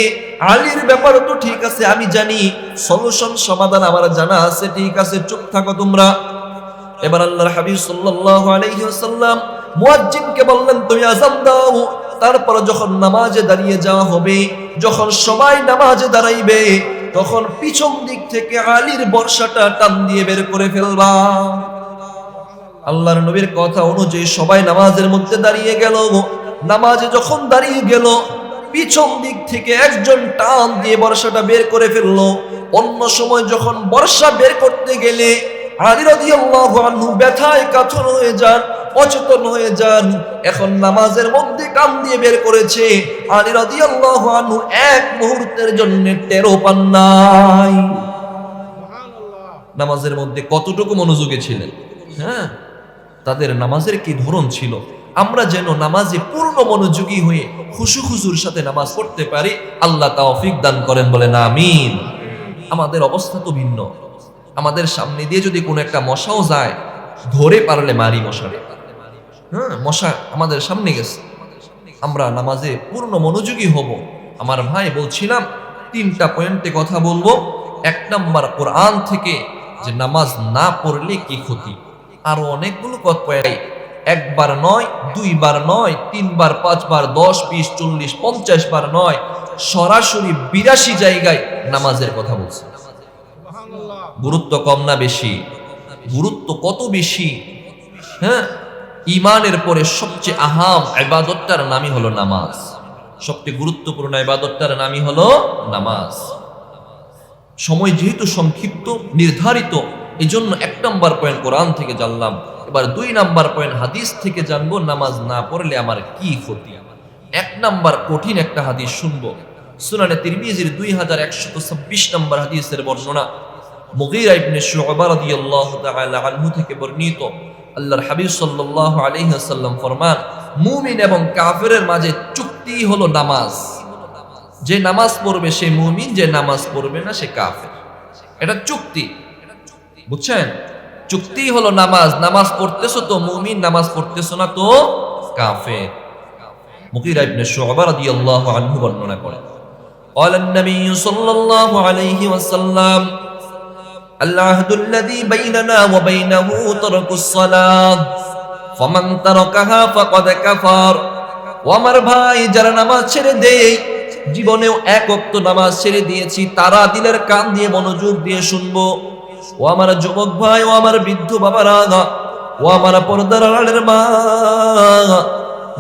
Speaker 1: আলীর ব্যাপার তো ঠিক আছে, আমি জানি, সলিউশন সমাধান আমার জানা আছে, ঠিক আছে, চুপ থাকো তোমরা। এবার আল্লাহর হাবিব সাল্লাল্লাহু আলাইহি ওয়াসাল্লাম মুয়াজ্জিনকে বললেন, তুমি আযান দাও। তারপর যখন নামাজে দাঁড়িয়ে যাওয়া হবে, যখন সবাই নামাজে দাঁড়াইবে, তখন পিছন দিক থেকে আলীর বর্ষাটা টান দিয়ে বের করে ফেলবা। আল্লাহর নবীর কথা অনুযায়ী সবাই নামাজের মধ্যে দাঁড়িয়ে গেল। নামাজে যখন দাঁড়িয়ে গেল, পিছন দিক থেকে একজন টান দিয়ে বর্ষাটা বের করে ফেললো। অন্য সময় যখন বর্ষা বের করতে গেলে আলী রাদিয়াল্লাহু আনহু ব্যথায় কাতর হয়ে যান, অচেতন হয়ে যান। এখন নামাজের মধ্যে কান দিয়ে বের করেছে, আলী রাদিয়াল্লাহু আনহু এক মুহূর্তের জন্য টেরও পান নাই। নামাজের মধ্যে কতটুকু মনোযোগী ছিলেন, হ্যাঁ, তাদের নামাজের কি ধরন ছিল। আমরা যেন নামাজে পূর্ণ মনোযোগী হয়ে খুশু খুজুর সাথে নামাজ পড়তে পারি। আল্লাহ তৌফিক দান করেন, বলেন আমিন। আমাদের অবস্থা তো ভিন্ন। আমাদের সামনে দিয়ে যদি কোনো একটা মশাও যায়, ধরে পারলে মারি মশারে, হ্যাঁ, মশা আমাদের সামনে গেছে, আমরা নামাজে পূর্ণ মনোযোগী হব। আমার ভাই, বলছিলাম 3টা পয়েন্টে কথা বলবো। 1 নাম্বার, কোরআন থেকে যে নামাজ না পড়লে কি ক্ষতি। আরো অনেকগুলো কথা, 1 বার নয়, 2 বার নয়, 3 বার, 5 বার, 10, 20, 40, 50 বার নয়, সরাসরি 82 জায়গায় নামাজের কথা বলছে। গুরুত্ব কম না বেশি? গুরুত্ব কত বেশি, হ্যাঁ। ঈমানের পরে সবচেয়ে আহাম ইবাদতটার নামই হলো নামাজ। সবচেয়ে গুরুত্বপূর্ণ ইবাদতটার নামই হলো নামাজ। সময় যেহেতু সংক্ষিপ্ত, নির্ধারিত, এই জন্য 1 নাম্বার পয়েন্ট কোরআন থেকে জানলাম। এবার 2 নাম্বার পয়েন্ট হাদিস থেকে জানবো, নামাজ না পড়লে আমার কি ক্ষতি। 1 নাম্বার কঠিন একটা হাদিস শুনবো, সুনানে তিরমিজির 2126 নম্বর হাদিসের বর্ণনা। মুগীরা ইবনে শুআবা রাদিয়াল্লাহু তাআলা আনহু থেকে বর্ণিত, আল্লাহর হাবিব সাল্লাল্লাহু আলাইহি ওয়াসাল্লাম ফরমান, মুমিন এবং কাফেরের মাঝে চুক্তি হলো নামাজ। যে নামাজ পড়বে সে মুমিন, যে নামাজ পড়বে না সে কাফের। এটা চুক্তি, বুঝছেন? চুক্তি হলো নামাজ। নামাজ পড়তেছো তো মুমিন, নামাজ পড়তেছো না তো কাফের। মুগীরা ইবনে শুআবা রাদিয়াল্লাহু আনহু বর্ণনা করেন, قال النبي صلى الله عليه وسلم العهد الذي بيننا وبينه ترك الصلاة فمن تركها فقد كفر। ও আমার ভাই, যারা নামাজ ছেড়ে দেয়, জীবনেও এক ওয়াক্ত নামাজ ছেড়ে দিয়েছি, তারা দিলের কান দিয়ে মনোযোগ দিয়ে শুনবো। ও আমার যুবক ভাই, ও আমার বৃদ্ধ বাবারা, ও আমার পর্দার আড়ালের মা,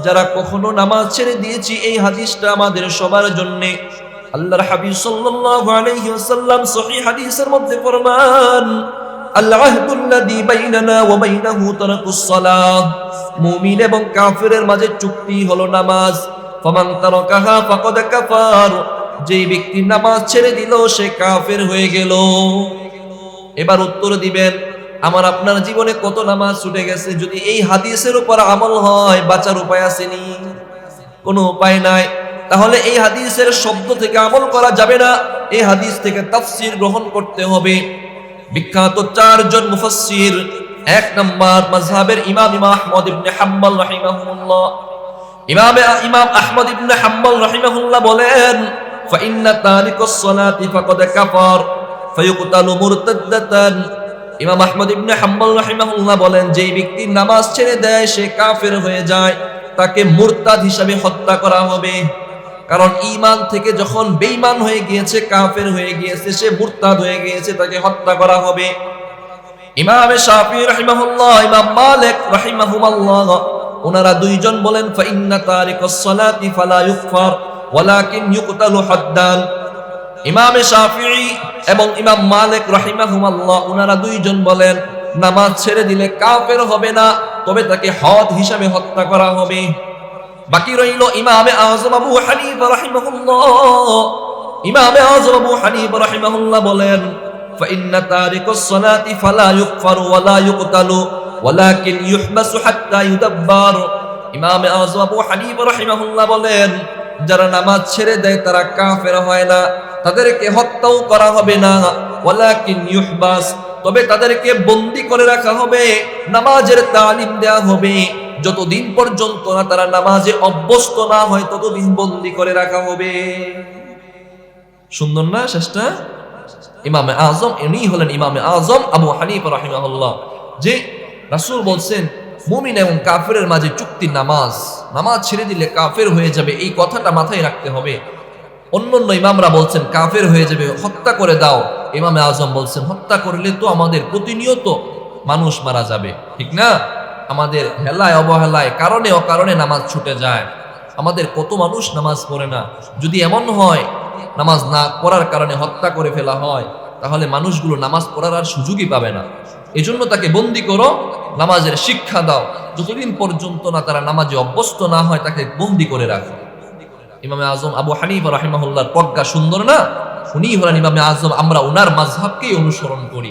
Speaker 1: যারা কখনো নামাজ ছেড়ে দিয়েছি, এই হাদিসটা আমাদের সবার জন্য। আল্লাহর হাবিব সাল্লাল্লাহু আলাইহি ওয়াসাল্লাম সহিহ হাদিসের মধ্যে ফরমান, আল আহদুল্লাযী বাইনানা ওয়া বাইনাহু তারাকুস সালাহ। মুমিন এবং কাফেরের মাঝে চুক্তি হলো নামাজ। ফামান তারাকাহা ফাকাদ কাফার। যে ব্যক্তি নামাজ ছেড়ে দিল সে কাফের হয়ে গেল। এবার উত্তর দিবেন, আমার আপনার জীবনে কত নামাজ ছুটে গেছে। যদি এই হাদিসের উপর আমল হয়, বাঁচার উপায় আসেনি? কোনো উপায় নাই। তাহলে এই হাদিসের শব্দ থেকে আমল করা যাবে না, এই হাদিস থেকে তাফসীর গ্রহণ করতে হবে। বিখ্যাত চারজন মুফাসসির, এক নম্বর মাযহাবের ইমাম আহমদ ইবনে হাম্বল রাহিমাহুল্লাহ। ইমাম আহমদ ইবনে হাম্বল রাহিমাহুল্লাহ বলেন, ফাইন্না তারিকাস সালাতি ফাকাদ কাফার ফায়ুকতালু মুরতাদ্দাতান। ইমাম আহমদ ইবনে হাম্বল রাহিমাহুল্লাহ বলেন, যেই ব্যক্তি নামাজ ছেড়ে দেয় সে কাফের হয়ে যায়, তাকে মুরতাদ হিসাবে হত্যা করা হবে। কারণ ঈমান থেকে যখন বেঈমান হয়ে গিয়েছে, কাফের হয়ে গিয়েছে, সে মুরতাদ হয়ে গিয়েছে, তাকে হত্যা করা হবে। ইমাম শাফিঈ রাহিমাহুল্লাহ, ইমাম মালিক রাহিমাহুল্লাহ, ওনারা দুইজন বলেন, ফাইন্না তারিকাস সালাতি ফালা ইউকফার ওয়ালাকিন ইউকতালু হাদ্দান। ইমাম শাফিঈ এবং ইমাম মালিক রাহিমাহুল্লাহ, ওনারা দুইজন বলেন, নামাজ ছেড়ে দিলে কাফের হবে না, তবে তাকে হদ হিসাবে হত্যা করা হবে। বাকি রইল ইমামে আযম আবু হানিফা রাহিমাহুল্লাহ। ইমামে আযম আবু হানিফা রাহিমাহুল্লাহ বলেন, ফাইন্না তারিকাস সালাতি ফালা ইউকফারু ওয়ালা ইউকতালু ওয়ালাকিন ইউহবাসু হাত্তা ইউদাব্বার। ইমামে আযম আবু হানিফা রাহিমাহুল্লাহ বলেন, যারা নামাজ ছেড়ে দেয় তারা কাফের হয় না, তাদেরকে হত্যাও করা হবে না, ওয়ালাকিন ইউহবাস, তবে তাদেরকে বন্দী করে রাখা হবে, নামাজের তালিম দেয়া হবে। যতদিন পর্যন্ত না তারা নামাজে অভ্যস্ত না হয়, ততদিন বন্দী করে রাখা হবে। সুন্দর না শেষটা? ইমামে আযম, ইনি হলেন ইমামে আযম আবু হানিফা রাহিমাহুল্লাহ। যে রাসূল বলছেন, মুমিন এবং কাফেরের মাঝে চুক্তি নামাজ, নামাজ ছেড়ে দিলে কাফের হয়ে যাবে, এই কথাটা মাথায় রাখতে হবে। অন্যান্য ইমামরা বলছেন কাফের হয়ে যাবে, হত্যা করে দাও। ইমামে আযম বলছেন, হত্যা করলে তো আমাদের প্রতিনিয়ত মানুষ মারা যাবে, ঠিক না? আমাদের হেলায় অবহেলায়, কারণে অকারণে নামাজ ছুটে যায়। আমাদের কত মানুষ নামাজ পড়ে না। যদি এমন হয় নামাজ না পড়ার কারণে হত্যা করে ফেলা হয়, তাহলে মানুষগুলো নামাজ পড়ার আর সুযোগই পাবে না। এজন্য তাকে বন্দী করো, নামাজের শিক্ষা দাও, যতদিন পর্যন্ত না তারা নামাজে অভ্যস্ত না হয় তাকে বন্দী করে রাখো। ইমামে আযম আবু হানিফা রাহিমাহুল্লাহর প্রজ্ঞা সুন্দর না? উনি হলেন ইমামে আযম। আমরা উনার মাযহাবকেই অনুসরণ করি।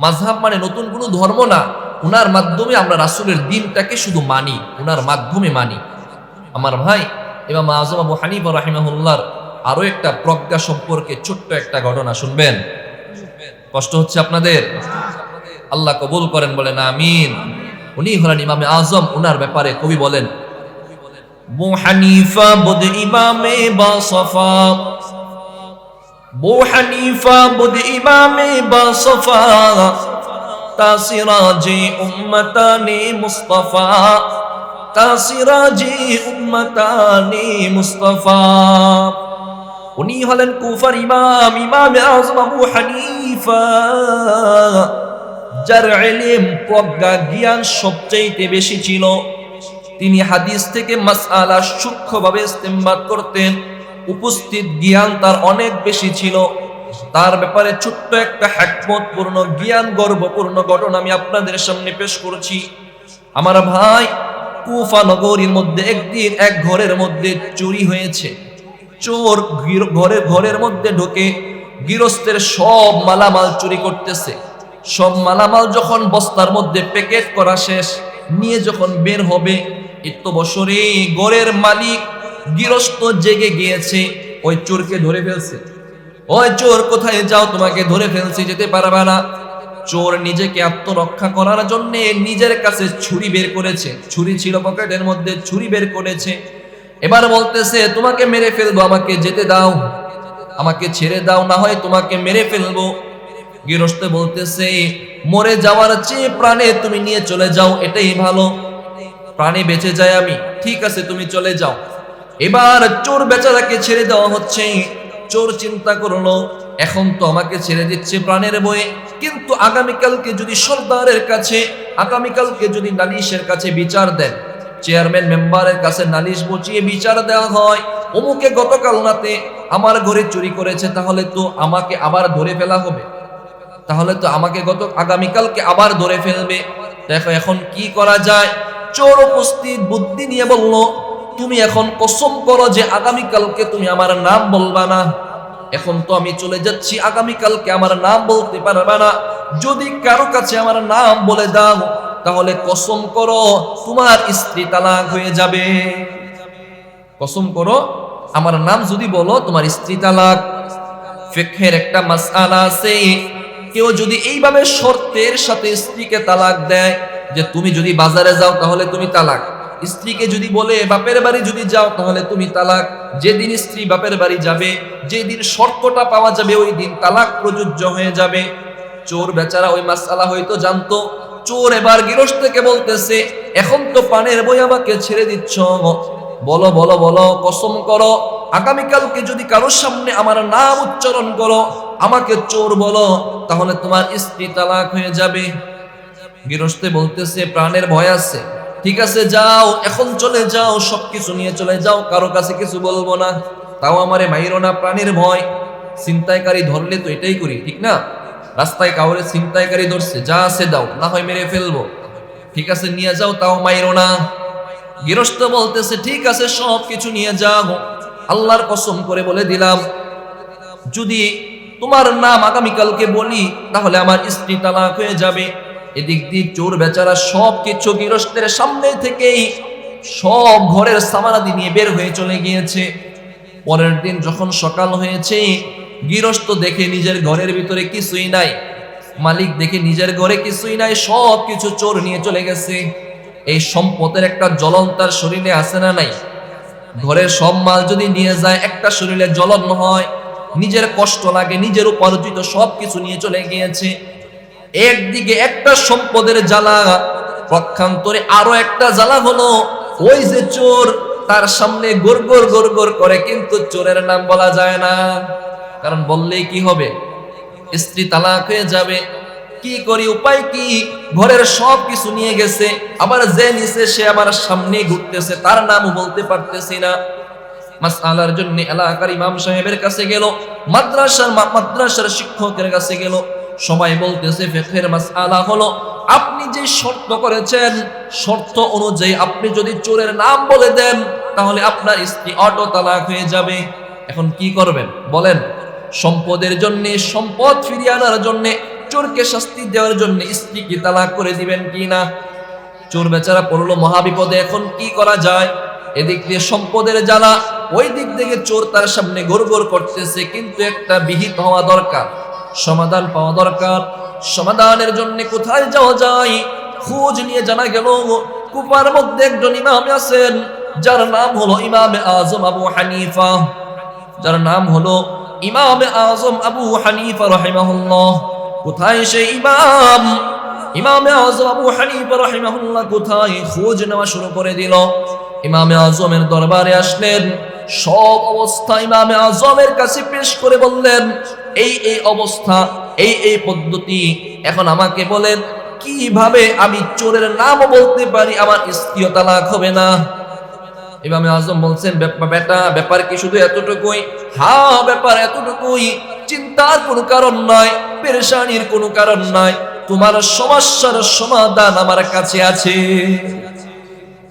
Speaker 1: মাযহাব মানে নতুন কোনো ধর্ম না, উনার মাধ্যমে আমরা রাসূলের দ্বীনটাকে শুধু মানি, উনার মাধ্যমে মানি। আমার ভাই, ইমাম আযম আবু হানিফা রাহিমাহুল্লাহর আরো একটা প্রজ্ঞা সম্পর্কে ছোট্ট একটা ঘটনা শুনবেন। কষ্ট হচ্ছে আপনাদের? আল্লাহ কবুল করেন, বলেন আমিন। উনি হলেন ইমামে আযম। উনার ব্যাপারে কবি বলেন, বু হানিফা বুদ ইমামে বা সফা, বু হানিফা বুদ ইমামে বা সফা, তাসিরাজে উম্মতানে মুস্তাফা, তাসিরাজে উম্মতানে মুস্তাফা। উনি হলেন কুফার ইমাম, ইমামে আযম আবু হানিফা, যার ইলম, প্রজ্ঞা, জ্ঞান সবচেয়ে বেশি ছিল। তিনি হাদিস থেকে মাসআলা সূক্ষ্মভাবে ইস্তেমবাদ করতেন, উপস্থিত জ্ঞান তার অনেক বেশি ছিল। তার ব্যাপারে ছোট্ট একটা হিকমতপূর্ণ, জ্ঞান গর্বপূর্ণ ঘটনা আমি আপনাদের সামনে পেশ করছি। আমার ভাই, কুফা নগরীর মধ্যে একদিন এক ঘরের মধ্যে চুরি হয়েছে। চোর ঘরের মধ্যে ঢোকে গৃহস্থের সব মালামাল চুরি করতেছে। সব মালামাল যখন বস্তার মধ্যে প্যাকেট করা শেষ, নিয়ে যখন বের হবে, এত বছরে ঘরের মালিক গৃহস্থ জেগে গিয়েছে, ওই চোরকে ধরে ফেলছে। ওই চোর, কোথায় যাও, তোমাকে ধরে ফেলছি, যেতে পারবে না। চোর নিজেকে আত্মরক্ষা করার জন্য নিজের কাছে ছুরি বের করেছে, ছুরি ছিল পকেটের মধ্যে, ছুরি বের করেছে। এবার বলতেছে, তোমাকে মেরে ফেলবো, আমাকে যেতে দাও, আমাকে ছেড়ে দাও, না হয় তোমাকে মেরে ফেলবো। গৃহস্থ বলতেছে, মরে যাওয়ার চেয়ে প্রাণে তুমি নিয়ে চলে যাও, এটাই ভালো, প্রাণে বেঁচে যায় আমি, ঠিক আছে তুমি চলে যাও। এবার চোর বেচারাকে ছেড়ে দেওয়া হচ্ছে। চোর চিন্তা করলো, এখন তো আমাকে ছেড়ে দিচ্ছে প্রাণের বয়ে, কিন্তু আগামীকালকে যদি সর্দারের কাছে, আগামীকালকে যদি নালিশের কাছে বিচার দেন, চেয়ারম্যান মেম্বারের কাছে নালিশ বসিয়ে বিচার দেওয়া হয়, অমুকে গতকাল রাতে আমার ঘরে চুরি করেছে, তাহলে তো আমাকে আবার ধরে ফেলা হবে, তাহলে তো আমাকে আগামীকালকে আবার ধরে ফেলবে। দেখো এখন কি করা যায়। চোর উপস্থিত বুদ্ধি নিয়ে বলল, তুমি এখন কসম করো যে আগামীকালকে তুমি আমার নাম বলবা না। এখন তো আমি চলে যাচ্ছি, আগামীকালকে আমার নাম বলতে পারবে না। যদি কারো কাছে আমার নাম বলে দাও, তাহলে কসম করো তোমার স্ত্রী তালাক হয়ে যাবে। কসম করো, আমার নাম যদি বলো তোমার স্ত্রী তালাক। ফিকহের একটা মাসআলা আছে, কেউ যদি এইভাবে শর্তের সাথে স্ত্রীকে তালাক দেয়, যে তুমি যদি বাজারে যাও তাহলে তুমি তালাক, স্ত্রীকে যদি বলে বাপের বাড়ি যদি যাও তাহলে তুমি তালাক, যেদিন স্ত্রী বাপের বাড়ি যাবে, যেদিন শর্তটা পাওয়া যাবে, ওই দিন তালাক প্রযোজ্য হয়ে যাবে। চোর বেচারা ওই মাসআলা হয়তো জানতো। চোর এবার গৃহস্থকে বলতেছে, এখন তো পানের বই আমাকে ছেড়ে দিচ্ছ, বলো বলো বলো, কসম করো আগামীকালকে যদি কারোর সামনে আমার নাম উচ্চারণ করো, আমাকে চোর বলো, তাহলে তোমার স্ত্রী তালাক হয়ে যাবে। গৃহস্থ বলতেছে, প্রাণের ভয় আছে, ঠিক আছে যাও, এখন চলে যাও, সবকিছু নিয়ে চলে যাও, কারো কাছে কিছু বলবো না, তাও আমারে মাইরো না, প্রাণের ভয়। ছিনতাইকারী ধরলে তো এটাই করি, ঠিক না? রাস্তায় কাউরে ছিনতাইকারী ধরছে, যা আছে দাও, না হয় মেরে ফেলবো, ঠিক আছে নিয়ে যাও, তাও মাইরো না। গৃহস্থ বলতেছে, ঠিক আছে সব কিছু নিয়ে যাও, আল্লাহর কসম করে বলে দিলাম, যদি তোমার নাম আগামীকালকে বলি তাহলে আমার স্ত্রী তালাক হয়ে যাবে। এদিক দিয়ে চোর বেচারা সব কিছু গৃহস্থের সামনে থেকেই সব ঘরের সামানাদি নিয়ে বের হয়ে চলে গিয়েছে। পরের দিন যখন সকাল হয়েছে, গৃহস্থ দেখে নিজের ঘরের ভিতরে কিছুই নাই, মালিক দেখে নিজের ঘরে কিছুই নাই, সব কিছু চোর নিয়ে চলে গেছে। এই সম্পদের একটা জ্বলন তার শরীরে আছে না নাই? ঘরের সব মাল যদি নিয়ে যায়, একটা শরীরে জ্বলন হয়, নিজের কষ্ট লাগে, নিজের উপার্জিত সব কিছু নিয়ে চলে গিয়েছে। একদিকে একটা সম্পদের জ্বালা, পক্ষান্তরে আরো একটা জ্বালা হলো, ওই যে চোর, তার সামনে গড়গড় গড়গড় করে, কিন্তু চোরের নাম বলা যায় না, কারণ বললেই কি হবে, স্ত্রী তালাক হয়ে যাবে। কি করি, উপায় কি? ঘরের সব কিছু নিয়ে গেছে, আবার যে নিছে সে আমার সামনে ঘুরতেছে, তার নামও বলতে পারতেছি না। মাসআলার জন্য এলাকার ইমাম সাহেবের কাছে গেল, মাদ্রাসার শিক্ষকের কাছে গেল, সবাই বলতেছে ফিকহের মাসআলা হলো, আপনি যে শর্ত করেছেন, শর্ত অনুযায়ী আপনি যদি চোরের নাম বলে দেন, তাহলে আপনার স্ত্রী অটো তালাক হয়ে যাবে। এখন কি করবেন বলেন? সম্পদের জন্য, সম্পদ ফিরিয়ে আনার জন্য, চোরকে শাস্তি দেওয়ার জন্য স্ত্রীকে তালাক করে দিবেন কি না? চোর বেচারা পড়লো মহাবিপদে, এখন কি করা যায়? এদিক দিয়ে সম্পদের জ্বালা, ওই দিক থেকে চোর তার সামনে গড়গড় করতেছে, কিন্তু একটা বিহিত হওয়া দরকার, সমাধান পাওয়া দরকার। সমাধানের জন্য কোথায় যাওয়া যায়? খোঁজ নিয়ে জানা গেল, কুফার মধ্যে একজন ইমাম আছেন, যার নাম হলো ইমামে আজম আবু হানিফা, যার নাম হলো ইমামে আজম আবু হানিফা রাহিমাহুল্লাহ। কোথায় সেই ইমাম? ইমামে আজম আবু হানিফা রাহিমাহুল্লাহ কোথায়? খোঁজ নেওয়া শুরু করে দিল। ইমামে আজমের দরবারে আসলেন, সব অবস্থা ইমামে আজমের কাছে পেশ করে বললেন, এই এই অবস্থা, এই এই পদ্ধতি, এখন আমাকে বলেন কিভাবে আমি চোরের নাম বলতে পারি, আমার স্ত্রীও তালাক হবে না? ইমামে আজম বলছেন, বেটা ব্যাপার কি শুধু এতটুকুই? হ্যাঁ ব্যাপার এতটুকুই, চিন্তার কোনো কারণ নাই, পেরেশানির কোনো কারণ নাই, তোমার সমস্যার সমাধান আমার কাছে আছে,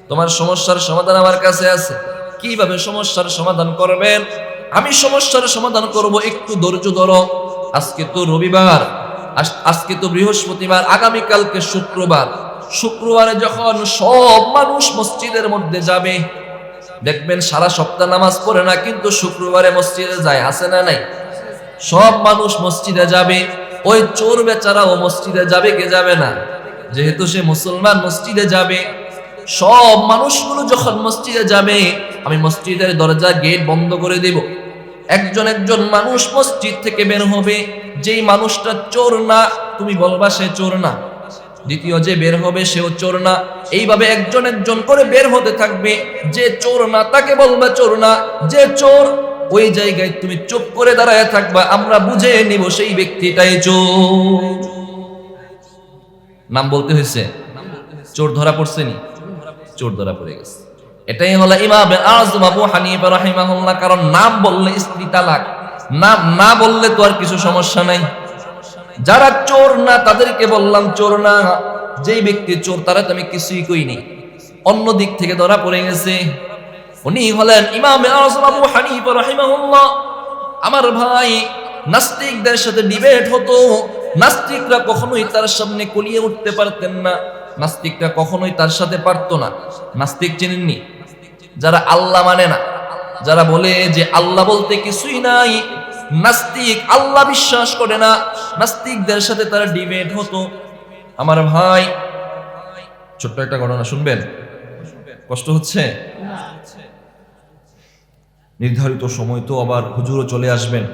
Speaker 1: তোমার সমস্যার সমাধান আমার কাছে আছে। কিভাবে সমস্যার সমাধান করবেন? আমি সমস্যার সমাধান করব, একটু ধৈর্য ধরো। আজকে তো রবিবার, আজকে তো বৃহস্পতিবার, আগামীকালকে শুক্রবার। শুক্রবারে যখন সব মানুষ মসজিদের মধ্যে যাবে, দেখবেন সারা সপ্তাহ নামাজ পড়ে না, কিন্তু শুক্রবারে মসজিদে যায়, আছে না নাই? সব মানুষ মসজিদে যাবে, ওই চোর বেচারা ও মসজিদে যাবে কে যাবে না? যেহেতু সে মুসলমান মসজিদে যাবে। সব মানুষগুলো যখন মসজিদে যাবে, আমি মসজিদের দরজা গেট বন্ধ করে দেব। একজন একজন মানুষ মসজিদ থেকে বের হবে। যেই মানুষটা চোর না, তুমি বলবা সে চোর না। দ্বিতীয় যে বের হবে সেও চোর না। এইভাবে একজন একজন করে বের হতে থাকবে। যে চোর না তাকে বলবা চোর না, যে চোর ওই জায়গায় তুমি চুপ করে দাঁড়ায় থাকবা, আমরা বুঝে নিব সেই ব্যক্তিটাই চোর। নাম বলতে হয়েছে, চোর ধরা পড়ছে নি? চোর ধরা পড়ে গেছে। এটাই হলো ইমাম আযম আবু হানিফা রাহিমাহুল্লাহ। কারণ নাম বললে স্ত্রী তালাক, নাম না বললে তো আর কিছু সমস্যা নাই। যারা চোর না তাদেরকে বললাম চোর না, যেই ব্যক্তি চোর তারা তো আমি কিছুই কইনি, অন্য দিক থেকে ধরা পড়ে গেছে। উনি হলেন ইমাম আযম আবু হানিফা রাহিমাহুল্লাহ। আমার ভাই, নাস্তিকদের সাথে ডিবেট হতো। নাস্তিকরা কখনোই তার সামনে কলিয়ে উঠতে পারতেন না, নাস্তিকরা কখনোই তার সাথে পারতো না। নাস্তিক চেনেননি? যারা আল্লাহ মানে না, যারা বলে যে আল্লাহ বলতে কিছুই নাই, নাস্তিক, আল্লাহ বিশ্বাস করে না, নাস্তিকদের সাথে তারা ডিবেট হতো। আমার ভাই, ছোট্ট একটা ঘটনা শুনবেন, কষ্ট হচ্ছে? নির্ধারিত সময় তো আবার হুজুরও চলে আসবেন,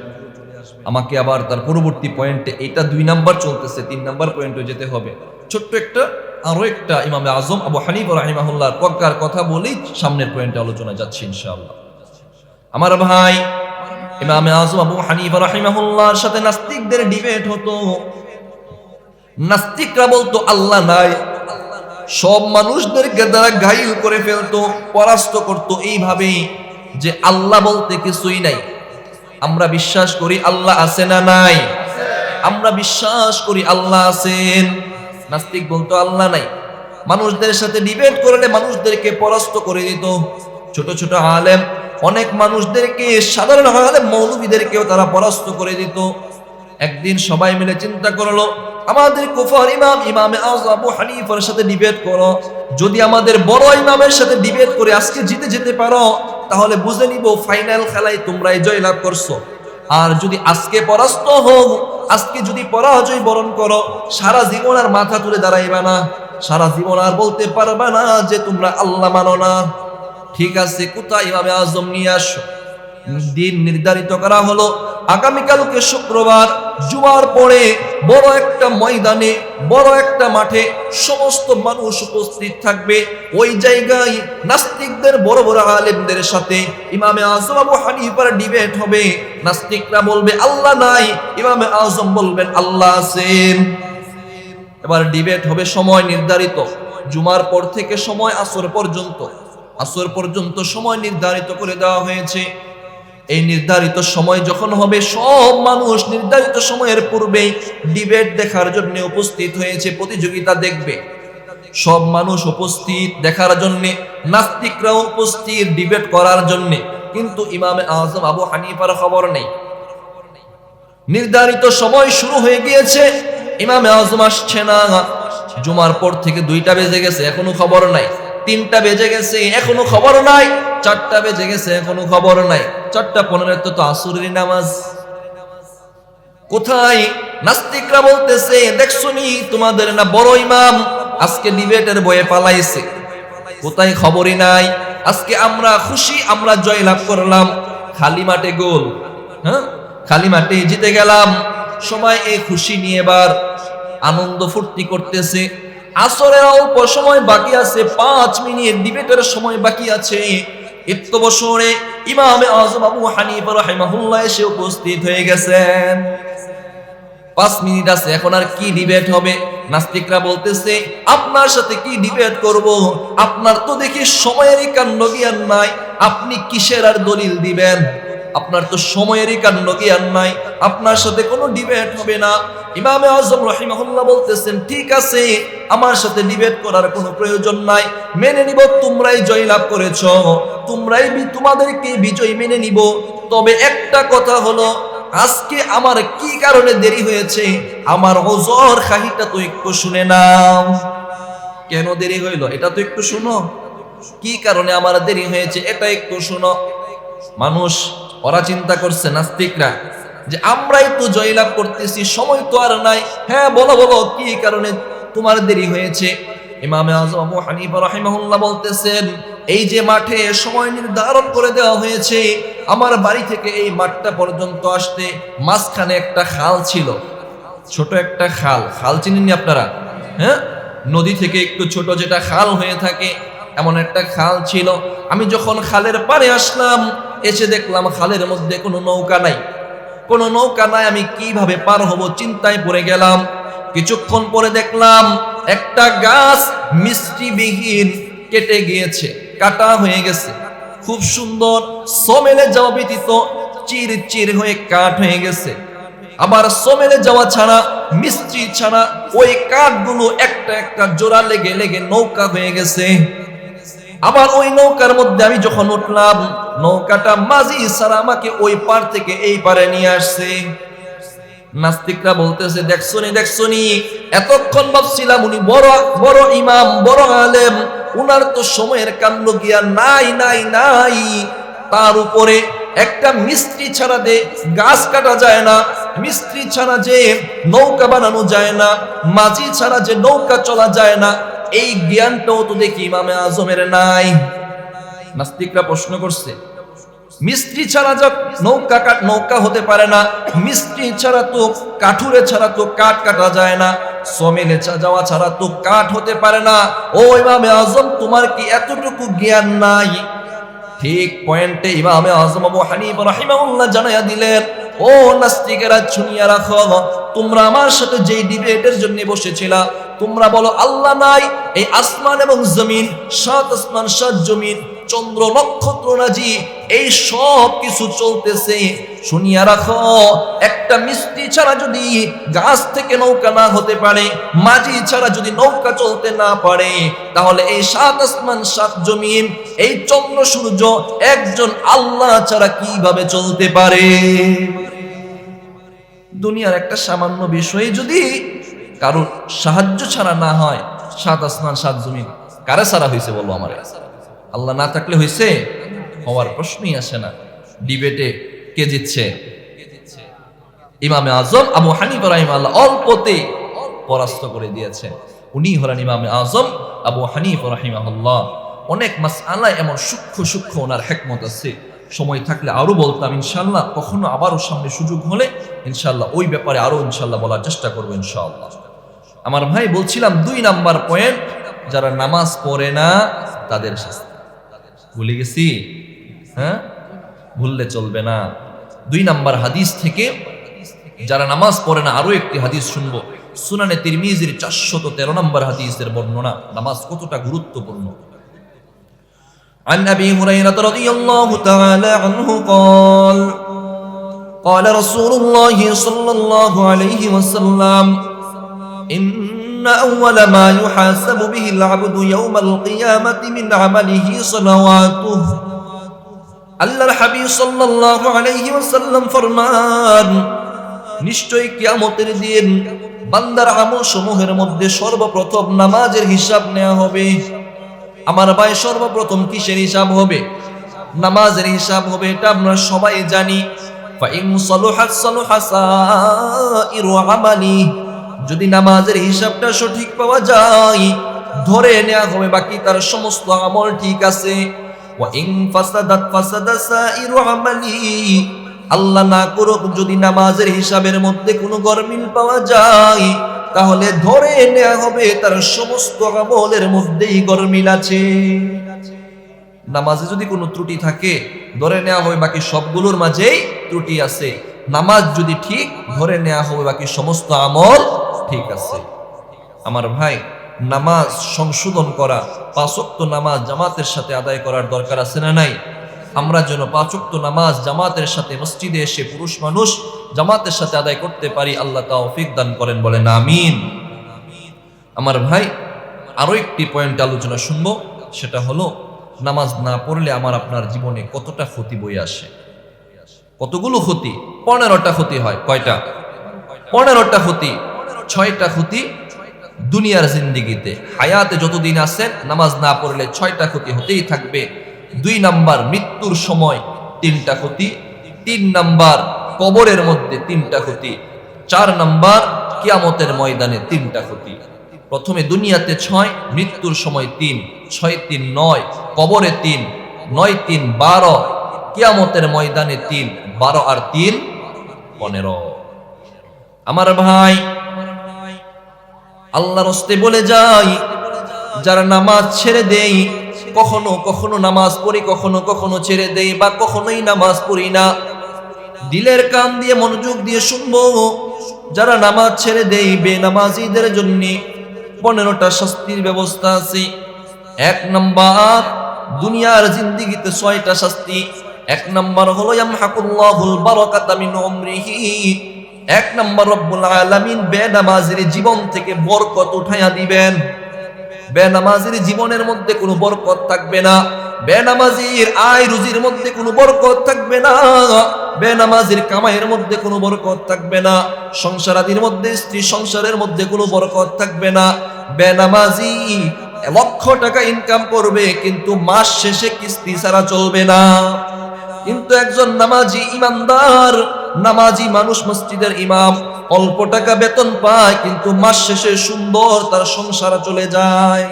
Speaker 1: আমাকে আবার তার পরবর্তী পয়েন্টে, এটা 2 নাম্বার চলতেছে, 3 নাম্বার পয়েন্টে যেতে হবে। ছোট্ট একটা আরো একটা ইমাম আযম আবু হানিফা রাহিমাহুল্লাহর প্রজ্ঞার কথা বলেই সামনের পয়েন্টে আলোচনা যাচ্ছে ইনশাআল্লাহ। আমার ভাই, ইমাম আযম আবু হানিফা রাহিমাহুল্লাহর সাথে নাস্তিকদের ডিবেট হতো। নাস্তিকরা বলতো আল্লাহ নাই, সব মানুষদেরকে দ্বারা ঘাইল করে ফেলতো, পরাস্ত করতো এইভাবে যে আল্লাহ বলতে কিছুই নাই। আমরা বিশ্বাস করি আল্লাহ আছে না নাই? আমরা বিশ্বাস করি আল্লাহ আছেন। নাস্তিক বলতো আল্লাহ নাই। মানুষদের সাথে ডিবেট করলে মানুষদেরকে পরাস্ত করে দিত। ছোট ছোট আলেম, অনেক মানুষদেরকে, সাধারণ আলেম মৌলবীদেরকেও তারা পরাস্ত করে দিত। একদিন সবাই মিলে চিন্তা করলো, আমাদের কুফার ইমাম ইমামে আযম আবু হানিফার সাথে ডিবেট করো। যদি আমাদের বড় ইমামের সাথে ডিবেট করে আজকে জিতে যেতে পারো, তাহলে বুঝে নিব ফাইনাল খেলায় তোমরাই জয়লাভ করছো। আর যদি আজকে পরাস্ত হও, আজকে যদি পরাজয় বরণ করো, সারা জীবন আর মাথা তুলে দাঁড়াইবা না, সারা জীবন আর বলতে পারবা না যে তোমরা আল্লাহ মানো না। ঠিক আছে, কোথায় ইমামে আযম নিয়ে আসো। দিন নির্ধারিত করা হলো, আগামীকালকে শুক্রবার জুমার পরে বড় একটা ময়দানে, বড় একটা মাঠে সমস্ত মানুষ উপস্থিত থাকবে। ওই জায়গায় নাস্তিকদের বড় বড় আলেমদের সাথে ইমামে আযম আবু হানিফার ডিবেট হবে। নাস্তিকরা বলবে আল্লাহ নাই, ইমামে আযম বলবেন আল্লাহ আছেন। এবার ডিবেট হবে, সময় নির্ধারিত, জুমার পর থেকে সময় আসর পর্যন্ত, আসর পর্যন্ত সময় নির্ধারিত করে দেওয়া হয়েছে। এই নির্ধারিত সময় যখন হবে, সব মানুষ নির্ধারিত সময়ের পূর্বে ডিবেট দেখার জন্য উপস্থিত হয়েছে, প্রতিযোগিতা দেখবে। সব মানুষ উপস্থিত দেখার জন্য, নাস্তিকরাও উপস্থিত ডিবেট করার জন্য। কিন্তু ইমামে আযম আবু হানিফার খবর নেই। নির্ধারিত সময় শুরু হয়ে গিয়েছে, ইমামে আযম আসছে না। জুমার পর থেকে 2টা বেজে গেছে, এখনো খবর নাই। 3টা বেজে গেছে, এখনো খবর নাই। 4টা বেজে গেছে, এখনো খবর নাই। 4:15 তো আসরের নামাজ। কোথায়? নাস্তিকরা বলতেছে, দেখছনি তোমাদের না বড় ইমাম আজকে ডিবেটের বয়ে পালাইছে। কোথায়? খবরই নাই। আজকে আমরা খুশি, আমরা জয়লাভ করলাম, খালি মাঠে গোল, হ্যাঁ, খালি মাঠে জিতে গেলাম। সবাই এই খুশি নিয়ে এবার আনন্দ ফুর্তি করতেছে। আসরের অল্প সময় বাকি আছে, 5 মিনিট ডিবেটের সময় বাকি আছে। এত বছরে ইমামে আযম আবু হানিফা রাহিমাহুল্লাহ এসে উপস্থিত হয়ে গেছেন। 5 মিনিট আছে, এখন আর কি ডিবেট হবে? নাস্তিকরা বলতেছে, আপনার সাথে কি ডিবেট করব? আপনার তো দেখি সময়েরই কাণ্ড জ্ঞান নাই, আপনি কিসের আর দলিল দিবেন? আপনার তো সময়েরই কাণ্ড জ্ঞান নাই, আপনার সাথে কোনো ডিবেট হবে না। ইমামে আযম রাহিমাহুল্লাহ বলতেছেন, ঠিক আছে, আমার সাথে ডিবেট করার কোনো প্রয়োজন নাই, মেনে নিব তোমরাই জয়লাভ করেছো, তোমাদেরকে বিজয় মেনে নিব। তবে একটা কথা হলো, আজকে আমার কি কারণে দেরি হয়েছে, আমার ওজর খাহিটা তো একটু শুনে নাও। কেন দেরি হইল এটা তো একটু শুনো, কি কারণে আমার দেরি হয়েছে এটা একটু শুনো। মানুষ ওরা চিন্তা করছে, নাস্তিকরা, যে আমরাই তো জয়লাভ করতেছি, সময় তো আর নাই। হ্যাঁ, বলো বলো কি কারণে তোমার দেরি হয়েছে। ইমামে আযম আবু হানিফা রাহিমাহুল্লাহ বলতেছেন, এই যে মাঠে সময় নির্ধারণ করে দেওয়া হয়েছে, আমার বাড়ি থেকে এই মাঠটা পর্যন্ত আসতে মাঝখানে একটা খাল ছিল, ছোট একটা খাল। খাল চিনেননি আপনারা? হ্যাঁ, নদী থেকে একটু ছোট যেটা খাল হয়ে থাকে, এমন একটা খাল ছিল। আমি যখন খালের পাড়ে আসলাম, এসে দেখলাম খালের মধ্যে কোনো নৌকা নাই, কোনো নৌকা নাই। আমি কিভাবে পার হব চিন্তায় পড়ে গেলাম। কিছুক্ষণ পরে দেখলাম একটা গাছ মিষ্টিবিহীন কেটে গিয়েছে, কাটা হয়ে গেছে, খুব সুন্দর, সমেলে যাওয়া ব্যতীত চির চির হয়ে কাঠ হয়ে গেছে। আবার সমেলে যাওয়া ছাড়া, মিষ্টি ছাড়া ওই কাঠগুলো একটা একটা জোড়া লেগে লেগে নৌকা হয়ে গেছে। আবার ওই নৌকার মধ্যে আমি যখন উঠলাম, নৌকাটা মাঝি ছাড়া আমাকে ওই পার থেকে এই পারে নিয়ে আসছে। নাস্তিকরা বলতেছে, দেখছনি, এতক্ষণ ভাবছিলাম উনি বড় বড় ইমাম, বড় আলেম, উনার তো সময়ের কাণ্ড জ্ঞান নাই নাই নাই। তার উপরে একটা মিস্ত্রি ছাড়া যে গাছ কাটা যায় না, মিস্ত্রি ছাড়া যে নৌকা বানানো যায় না, মাঝি ছাড়া যে নৌকা চলা যায় না, এই জ্ঞানটাও তো দেখি ইমামে আজমের নাই। নাস্তিকরা প্রশ্ন করছে, মিস্ত্রি ছাড়া যা নৌকা হতে পারে না, মিস্ত্রি ছাড়া তো কাঠুরে ছাড়া তো কাঠ কাটা যায় না, সমেলে যাওয়া ছাড়া তো কাঠ হতে পারে না। ও ইমামে আজম, তোমার কি এতটুকু জ্ঞান নাই? ঠিক পয়েন্টে ইমামে আযম আবু হানিফা রাহিমাহুল্লাহ জানায়া দিলেন, ও নাস্তিকেরা, শুনিয়া রাখো, তোমরা আমার সাথে যেই ডিবেটের জন্য বসেছিলা, তোমরা বলো আল্লাহ নাই, এই আসমান এবং জমিন, সাত আসমান সাত জমিন, চন্দ্র নক্ষত্র রাজি, এই সব কিছু চলতেছে। শুনিয়া রাখো, একটা মিস্ত্রি ছাড়া যদি গাছ থেকে নৌকা না হতে পারে, মাঝি ছাড়া যদি নৌকা চলতে না পারে, তাহলে এই সাত আসমান সাত জমিন, এই চন্দ্র সূর্য একজন আল্লাহ ছাড়া কিভাবে চলতে পারে? দুনিয়ার একটা সামান্য বিষয়ে যদি কারোর সাহায্য ছাড়া না হয়, সাত আসমান সাত জমিন কারে ছাড়া হয়েছে বলো আমারে? আল্লাহ না থাকলে হয়েছে? হওয়ার প্রশ্নই আসে না। ডিবেটে কে জিতছে? ইমামে আজম আবু হানিফা রাহিমাহুল্লাহ অল্পতে পরাস্ত করে দিয়েছে। উনি হলেন ইমামে আজম আবু হানিফা রাহিমাহুল্লাহ। অনেক মাসআলায় এমন সূক্ষ্ম ওনার হিকমত আছে, সময় থাকলে আরো বলতাম ইনশাআল্লাহ। কখনো আবারও সামনে সুযোগ হলে ইনশাআল্লাহ ওই ব্যাপারে আরো ইনশাআল্লাহ বলার চেষ্টা করবো ইনশাআল্লাহ। আমার ভাই বলছিলাম, 2 নাম্বার পয়েন্ট, যারা নামাজ পড়ে না তাদের শাস্তি। ভুলে গেছি? হ্যাঁ, ভুললে চলবে না। 2 নাম্বার হাদিস থেকে, যারা নামাজ পড়ে না, আরো একটি হাদিস শুনবো। সুনানে তিরমিজির 413 নম্বর হাদিসের বর্ণনা, নামাজ কতটা গুরুত্বপূর্ণ। عن أبي هريرة رضي الله تعالى عنه قال قال رسول الله صلى الله عليه وسلم إن أول ما يحاسب به العبد يوم القيامة من عمله صلواته আল্লাহর হাবিব সাল্লাল্লাহু আলাইহি ওয়াসাল্লাম ফরমান, নিশ্চয়ই কিয়ামতের দিন বান্দার আমল সমূহের মধ্যে সর্বপ্রথম নামাজের হিসাব নেওয়া হবে। আমার ভাই, সর্বপ্রথম কিসের হিসাব হবে? নামাজের হিসাব হবে, এটা আমরা সবাই জানি। ফাইন সালুহাত সালুহা সাইরু আমালি, যদি নামাজের হিসাবটা সঠিক পাওয়া যায়, ধরে নেওয়া হবে বাকি তার সমস্ত আমল ঠিক আছে। ওয়া ইন ফাসাদাত ফাসাদা সাইরু আমালি, আল্লাহ না করুক যদি নামাজের হিসাবের মধ্যে কোনো গরমিল পাওয়া যায়, তাহলে ধরে নেওয়া হবে তার সমস্ত আমলের মধ্যেই গরমিল আছে। নামাজে যদি কোনো ত্রুটি থাকে, ধরে নেওয়া হবে বাকি সবগুলোর মাঝেই ত্রুটি আছে। নামাজ যদি ঠিক, ধরে নেওয়া হবে বাকি সমস্ত আমল ঠিক আছে। আমার ভাই, নামাজ সংশোধন করা, 5 ওয়াক্ত নামাজ জামাতের সাথে আদায় করার দরকার আছে না নাই? আমরা যেন 5 ওয়াক্ত নামাজ জামাতের সাথে মসজিদে এসে পুরুষ মানুষ জামাতের সাথে আদায় করতে পারি, আল্লাহ তৌফিক দান করেন, বলেন আমিন। আমার ভাই, আরো একটি পয়েন্ট আলোচনা শুনবো, সেটা হলো নামাজ না পড়লে আমার আপনার জীবনে কতটা ক্ষতি বয়ে আসে। কতগুলো ক্ষতি? 15টা ক্ষতি হয়। কয়টা? 15টা ক্ষতি। 6টা ক্ষতি দুনিয়ার জিন্দেগিতে, হায়াতে যতদিন আছেন নামাজ না পড়লে 6টা ক্ষতি হতেই থাকবে। 2 নাম্বার মৃত্যুর সময় 3টা ক্ষতি, 3 নাম্বার কবরের মধ্যে 3টা ক্ষতি, 4 নাম্বার কিয়ামতের ময়দানে 3টা ক্ষতি। প্রথমে দুনিয়াতে 6, মৃত্যুর সময় 3, 6 3 9, কবরে 3, 9 3 12, কিয়ামতের ময়দানে 3, 12 আর 3 15। আমার ভাই, আল্লাহর রাস্তে বলে যাই, যারা নামাজ ছেড়ে দেই, কখনো কখনো নামাজ পড়ি, কখনো কখনো ছেড়ে দেই, বা কখনোই নামাজ পড়ি না, দিলের কান দিয়ে মনোযোগ দিয়ে শুনবো, যারা নামাজ ছেড়ে দেই বেনামাজিদের জন্য 15টা শাস্তির ব্যবস্থা আছে। 1 নাম্বার, দুনিয়ার জিন্দেগিতে 6টা শাস্তি। 1 নাম্বার হলো ইয়ামহাকুল্লাহুল বারাকাতা মিন উমরিহি। 1 নাম্বার রব্বুল আলামিন বেনামাজির জীবন থেকে বরকত উঠাইয়া দিবেন। বেনামাজির জীবনের মধ্যে কোনো বরকত থাকবে না, বেনামাজির আয় রুজির মধ্যে কোনো বরকত থাকবে না, বেনামাজির কামাইয়ের মধ্যে কোনো বরকত থাকবে না, সংসারাদির মধ্যে, স্ত্রী সংসারের মধ্যে কোনো বরকত থাকবে না। বেনামাজি লক্ষ টাকা ইনকাম করবে কিন্তু মাস শেষে কিস্তি ছাড়া চলবে না। কিন্তু একজন নামাজি ইমানদার নামাজি মানুষ, মসজিদের ইমাম, অল্প টাকা বেতন পায় কিন্তু মাস শেষে সুন্দর তার সংসার চলে যায়।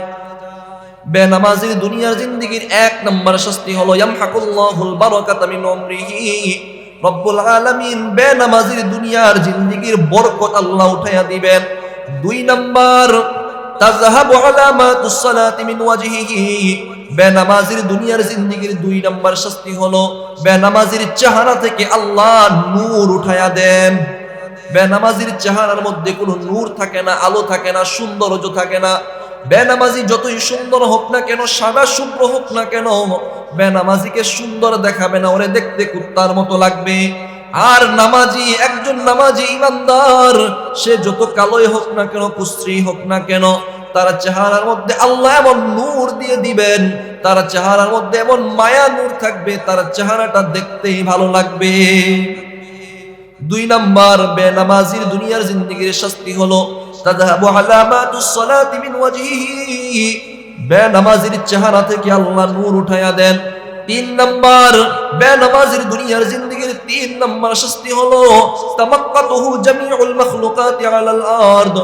Speaker 1: বেনামাজির দুনিয়ার জিন্দেগির 1 নাম্বার শাস্তি হলো ইয়ামহাকুল্লাহুল বারাকাতা মিন উমরিহি। রব্বুল আলামিন বেনামাজির দুনিয়ার জিন্দেগির বরকত আল্লাহ উঠাইয়া দিবেন। 2 নাম্বার তাযহাবু আলামাতুস সালাতি মিন ওয়াজহিহি। বেনামাজির দুনিয়ার জিন্দেগির 2 নাম্বার শাস্তি হলো বেনামাজির চেহারা থেকে আল্লাহ নূর উঠাইয়া দেন। বেনামাজির চেহারার মধ্যে কোনো নূর থাকে না, আলো থাকে না, সৌন্দর্য থাকে না। বেনামাজি যতই সুন্দর হোক না কেন, সাদা শুভ্র হোক না কেন, বেনামাজিকে সুন্দর দেখাবে না, ওরে দেখতে কুত্তার মতো লাগবে। আর নামাজি, একজন নামাজি ইমানদার, সে যত কালোই হোক না কেন, কুশ্রী হোক না কেন, তার চেহারার মধ্যে আল্লাহ এমন নূর দিয়ে দিবেন, তার চেহারার মধ্যে এমন মায়া নূর থাকবে, তার চেহারাটা দেখতেই ভালো লাগবে। 2 নাম্বার বেনামাজির দুনিয়ার জিন্দেগির শাস্তি হলো তাযহাবু আলামাতুস সালাতি মিন ওয়াজহিহি। বেনামাজির চেহারা থেকে আল্লাহ নূর উঠাইয়া দেন। 3 নাম্বার বেনামাজির দুনিয়ার জিন্দেগির 3 নাম্বার শাস্তি হলো তামাক্কাতুহু জামিউল মাখলুকাতি আলাল আরদ।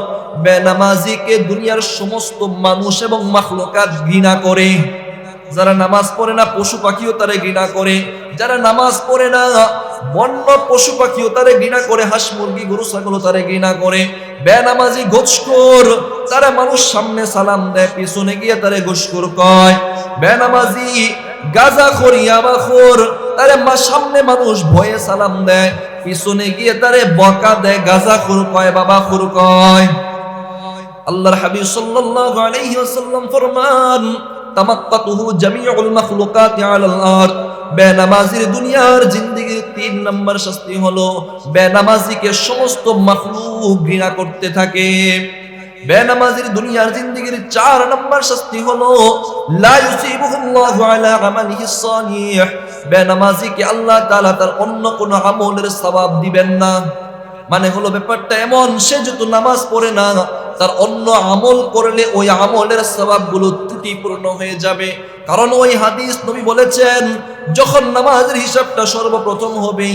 Speaker 1: বেনামাজিকে দুনিয়ার সমস্ত মানুষ এবং মাখলুকাত ঘৃণা করে। যারা নামাজ পড়ে না পশু পাখিও তারে ঘৃণা করে, যারা নামাজ পড়ে না বন্য পশু পাখিও তারে ঘৃণা করে, হাঁস মুরগি গরু ছাগলও তারে ঘৃণা করে। বেনামাজি ঘুষখোর, তারা মানুষ সামনে সালাম দেয়, পিছনে গিয়ে তারে ঘুষখোর কয়। বেনামাজি গাঁজাখোর, ইয়াবাখোর, তারে সামনে মানুষ ভয়ে সালাম দেয়, পিছনে গিয়ে তারে বকা দেয়, গাঁজাখোর কয়, বাবাখোর কয়। আল্লাহর হাবিব সাল্লাল্লাহু আলাইহি ওয়াসাল্লাম ফরমান তামাক্কাতুহু জামিউল মাখলুকাতি আলাল আরদ। বেনামাজির দুনিয়ার জিন্দেগির 3 নাম্বার শাস্তি হলো বেনামাজিকে সমস্ত মাখলুক ঘৃণা করতে থাকে। বেনামাজির দুনিয়ার জিন্দেগির 4 নাম্বার শাস্তি হলো লা ইউসিবুহুল্লাহু আলা আমালিহিস সালিহ। বেনামাজিকে আল্লাহ তাআলা তার অন্য কোন আমলের সওয়াব দিবেন না। মানে হলো ব্যাপারটা এমন, সে যত নামাজ পড়ে না, তার অন্য আমল করলে ওই আমলের সওয়াবগুলো ত্রুটিপূর্ণ হয়ে যাবে। কারণ ওই হাদিস নবী বলেছেন, যখন নামাজের হিসাবটা সর্বপ্রথম হবে,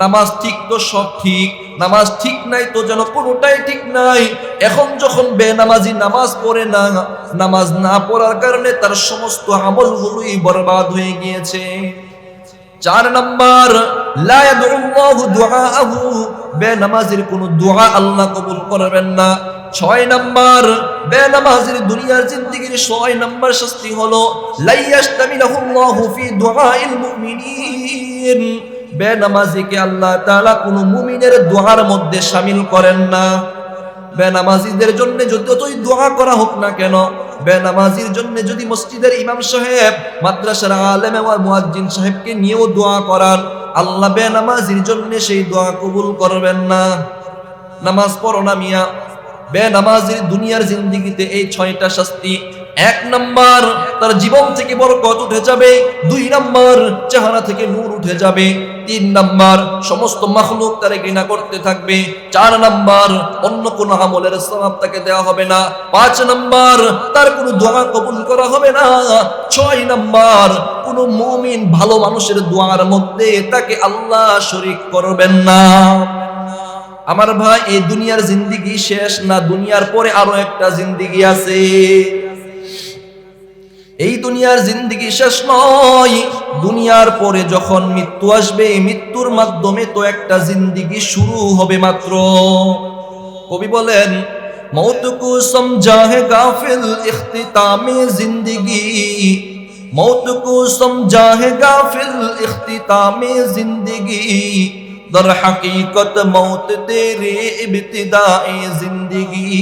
Speaker 1: নামাজ ঠিক তো সব ঠিক, নামাজ ঠিক নাই তো যেন কোনোটাই ঠিক নাই। এখন যখন বেনামাজি নামাজ পড়ে না, নামাজ না পড়ার কারণে তার সমস্ত আমলগুলোই বরবাদ হয়ে গিয়েছে। 4 নাম্বার লা ইয়াদুল্লাহু দুআআহু। বেনামাজির কোনো দোয়া আল্লাহ কবুল করবেন না। 6 নাম্বার বেনামাজির দুনিয়ার জিন্দেগির 6 নাম্বার শাস্তি হলো লা ইয়াশতামিলুল্লাহু ফি দুআইল মুমিনিন। বেনামাজিকে আল্লাহ তাআলা কোনো মুমিনের দোয়ার মধ্যে শামিল করেন না। বেনামাজিদের জন্য যতই দোয়া করা হোক না কেন, বেনামাজির জন্য যদি মসজিদের ইমাম সাহেব, মাদ্রাসার আলেম ওয়া মুয়াজ্জিন সাহেবকে নিয়েও দোয়া করান, আল্লাহ বেনামাজির জন্য সেই দোয়া কবুল করবেন না। নামাজ পড়ো না মিয়া। বেনামাজির দুনিয়ার জিন্দেগিতে এই 6টা শাস্তি। 1 নাম্বার তার জীবন থেকে বরকত উঠে যাবে। 2 নাম্বার, চেহারা থেকে নূর উঠে যাবে। 3 নাম্বার, সমস্ত মাখলুক তারে ঘৃণা করতে থাকবে। 4 নাম্বার, অন্য কোন আমলের সওয়াব তাকে দেওয়া হবে না। 5 নাম্বার, তার কোনো দোয়া কবুল করা হবে না। 6 নাম্বার, কোন মুমিন ভালো মানুষের দোয়ার মধ্যে তাকে আল্লাহ শরীক করবেন না। আমার ভাই, এই দুনিয়ার জিন্দেগি শেষ না, দুনিয়ার পরে আরো একটা জিন্দেগি আছে। এই দুনিয়ার জিন্দেগি শেষ নয়, দুনিয়ার পরে যখন মৃত্যু আসবে, মৃত্যুর মাধ্যমে তো একটা জিন্দেগি শুরু হবে মাত্র। কবি বলেন, मौत को समझा है गाफिल इख्तितामे जिंदगी, मौत को समझा है गाफिल इख्तितामे जिंदगी, दर हकीकत मौत तेरे इब्तिदाए जिंदगी,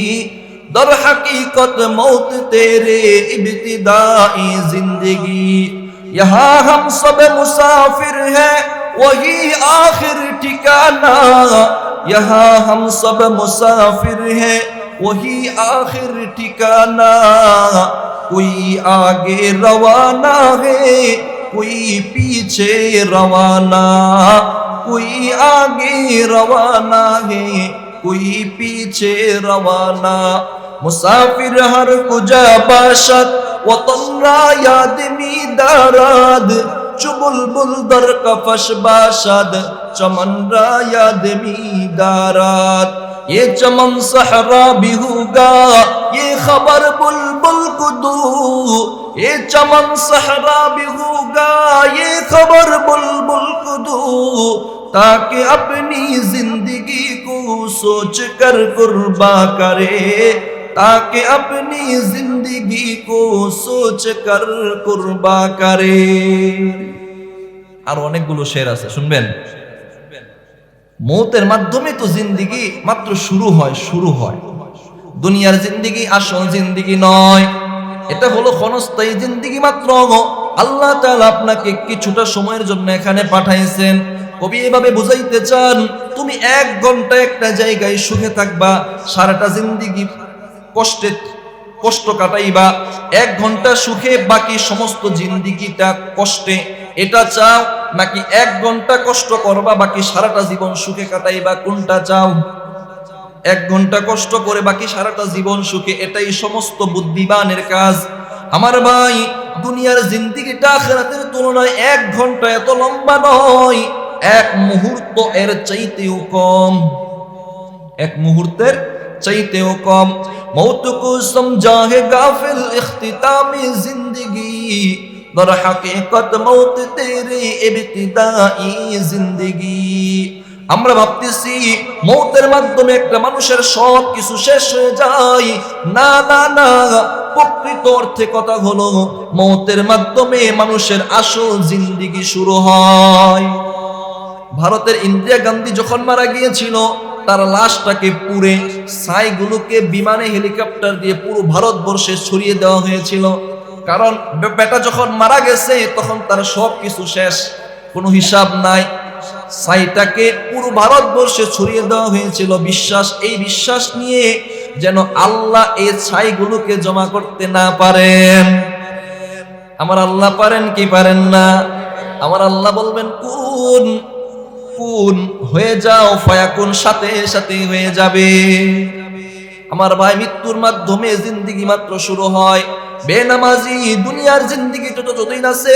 Speaker 1: दर हकीकत मौत तेरे इब्तिदाए जिंदगी। यहाँ हम सब मुसाफिर हैं, वही आखिर ठिकाना, यहाँ हम सब मुसाफिर हैं, वही आखिर ठिकाना। कोई आगे रवाना है, कोई पीछे रवाना, कोई आगे रवाना है, कोई पीछे रवाना। मुसाफिर हर कुजा बाशद, वतन रा याद मी दाराद, चुबुलबुल दर कफश बाशद, चमन रा याद मी दाराद। ये चमन सहरा भी होगा, ये खबर बुलबुल को दो, ये चमन सहरा भी होगा, ये खबर बुलबुल को दो, ताकि अपनी जिंदगी को सोच कर कुर्बा करे, ताकि अपनी जिंदगी को सोच कर कुर्बा करे। আর অনেকগুলো শের আছে, শুনবেন। মৌতের মাধ্যমে তো জিন্দেগি মাত্র শুরু হয়। দুনিয়ার জিন্দেগি আসল জিন্দেগি নয়, এটা হলো ক্ষণস্থায়ী জিন্দেগি মাত্র। আল্লাহ তাআলা আপনাকে কিছুটা সময়ের জন্য এখানে পাঠাইছেন। কবি এভাবে বুঝাইতে চান, তুমি 1 ঘন্টা একটা জায়গায় সুখে থাকবা, সারাটা জিন্দেগি কষ্ট কাটাইবা। 1 ঘন্টা সুখে, বাকি সমস্ত জিন্দেগিটা কষ্টে, এটা চাও? নাকি 1 ঘন্টা কষ্ট করবা, বাকি সারাটা জীবন সুখে কাটাইবা? কোনটা চাও? 1 ঘন্টা কষ্ট করে বাকি সারাটা জীবন সুখে, এটাই সমস্ত বুদ্ধিমানের কাজ। আমার ভাই, দুনিয়ার জিন্দেগিটা আখিরাতের তুলনায় 1 ঘন্টা এত লম্বা নয়, 1 মুহূর্ত এর চাইতেও কম, 1 মুহূর্তের চাইতেও কম। मौत को समझा है गाफिल इख्तितामे जिंदगी, दर हकीकत मौत तेरे इब्तिदाई जिंदगी। আমরা ভাবতেছি মৌতের মাধ্যমে একটা মানুষের সব কিছু শেষ হয়ে যায়। না না না, প্রকৃত অর্থে কথা হলো মৌতের মাধ্যমে মানুষের আসল জিন্দেগি শুরু হয়। ভারতের ইন্দিরা গান্ধী যখন মারা গিয়েছিল, তার লাশটাকে পুড়ে ছাইগুলোকে বিমানে হেলিকপ্টার দিয়ে পুরো ভারতবর্ষে ছড়িয়ে দেওয়া হয়েছিল। কারণ বেটা যখন মারা গেছে তখন তার সব কিছু শেষ, কোনো হিসাব নাই। ছাইটাকে পুরো ভারতবর্ষে ছড়িয়ে দেওয়া হয়েছিল এই বিশ্বাস নিয়ে যেন আল্লাহ এই ছাইগুলোকে জমা করতে না পারেন। আমার আল্লাহ পারেন কি পারেন না? আমার আল্লাহ বলবেন কুন কুন হয়ে যাও, ফায়াকুন, সাথে সাথে হয়ে যাবে। আমার ভাই, মৃত্যুর মাধ্যমে জিন্দেগি মাত্র শুরু হয়। বেনামাজি দুনিয়ার জিন্দেগিতে তো যতদিন আছে,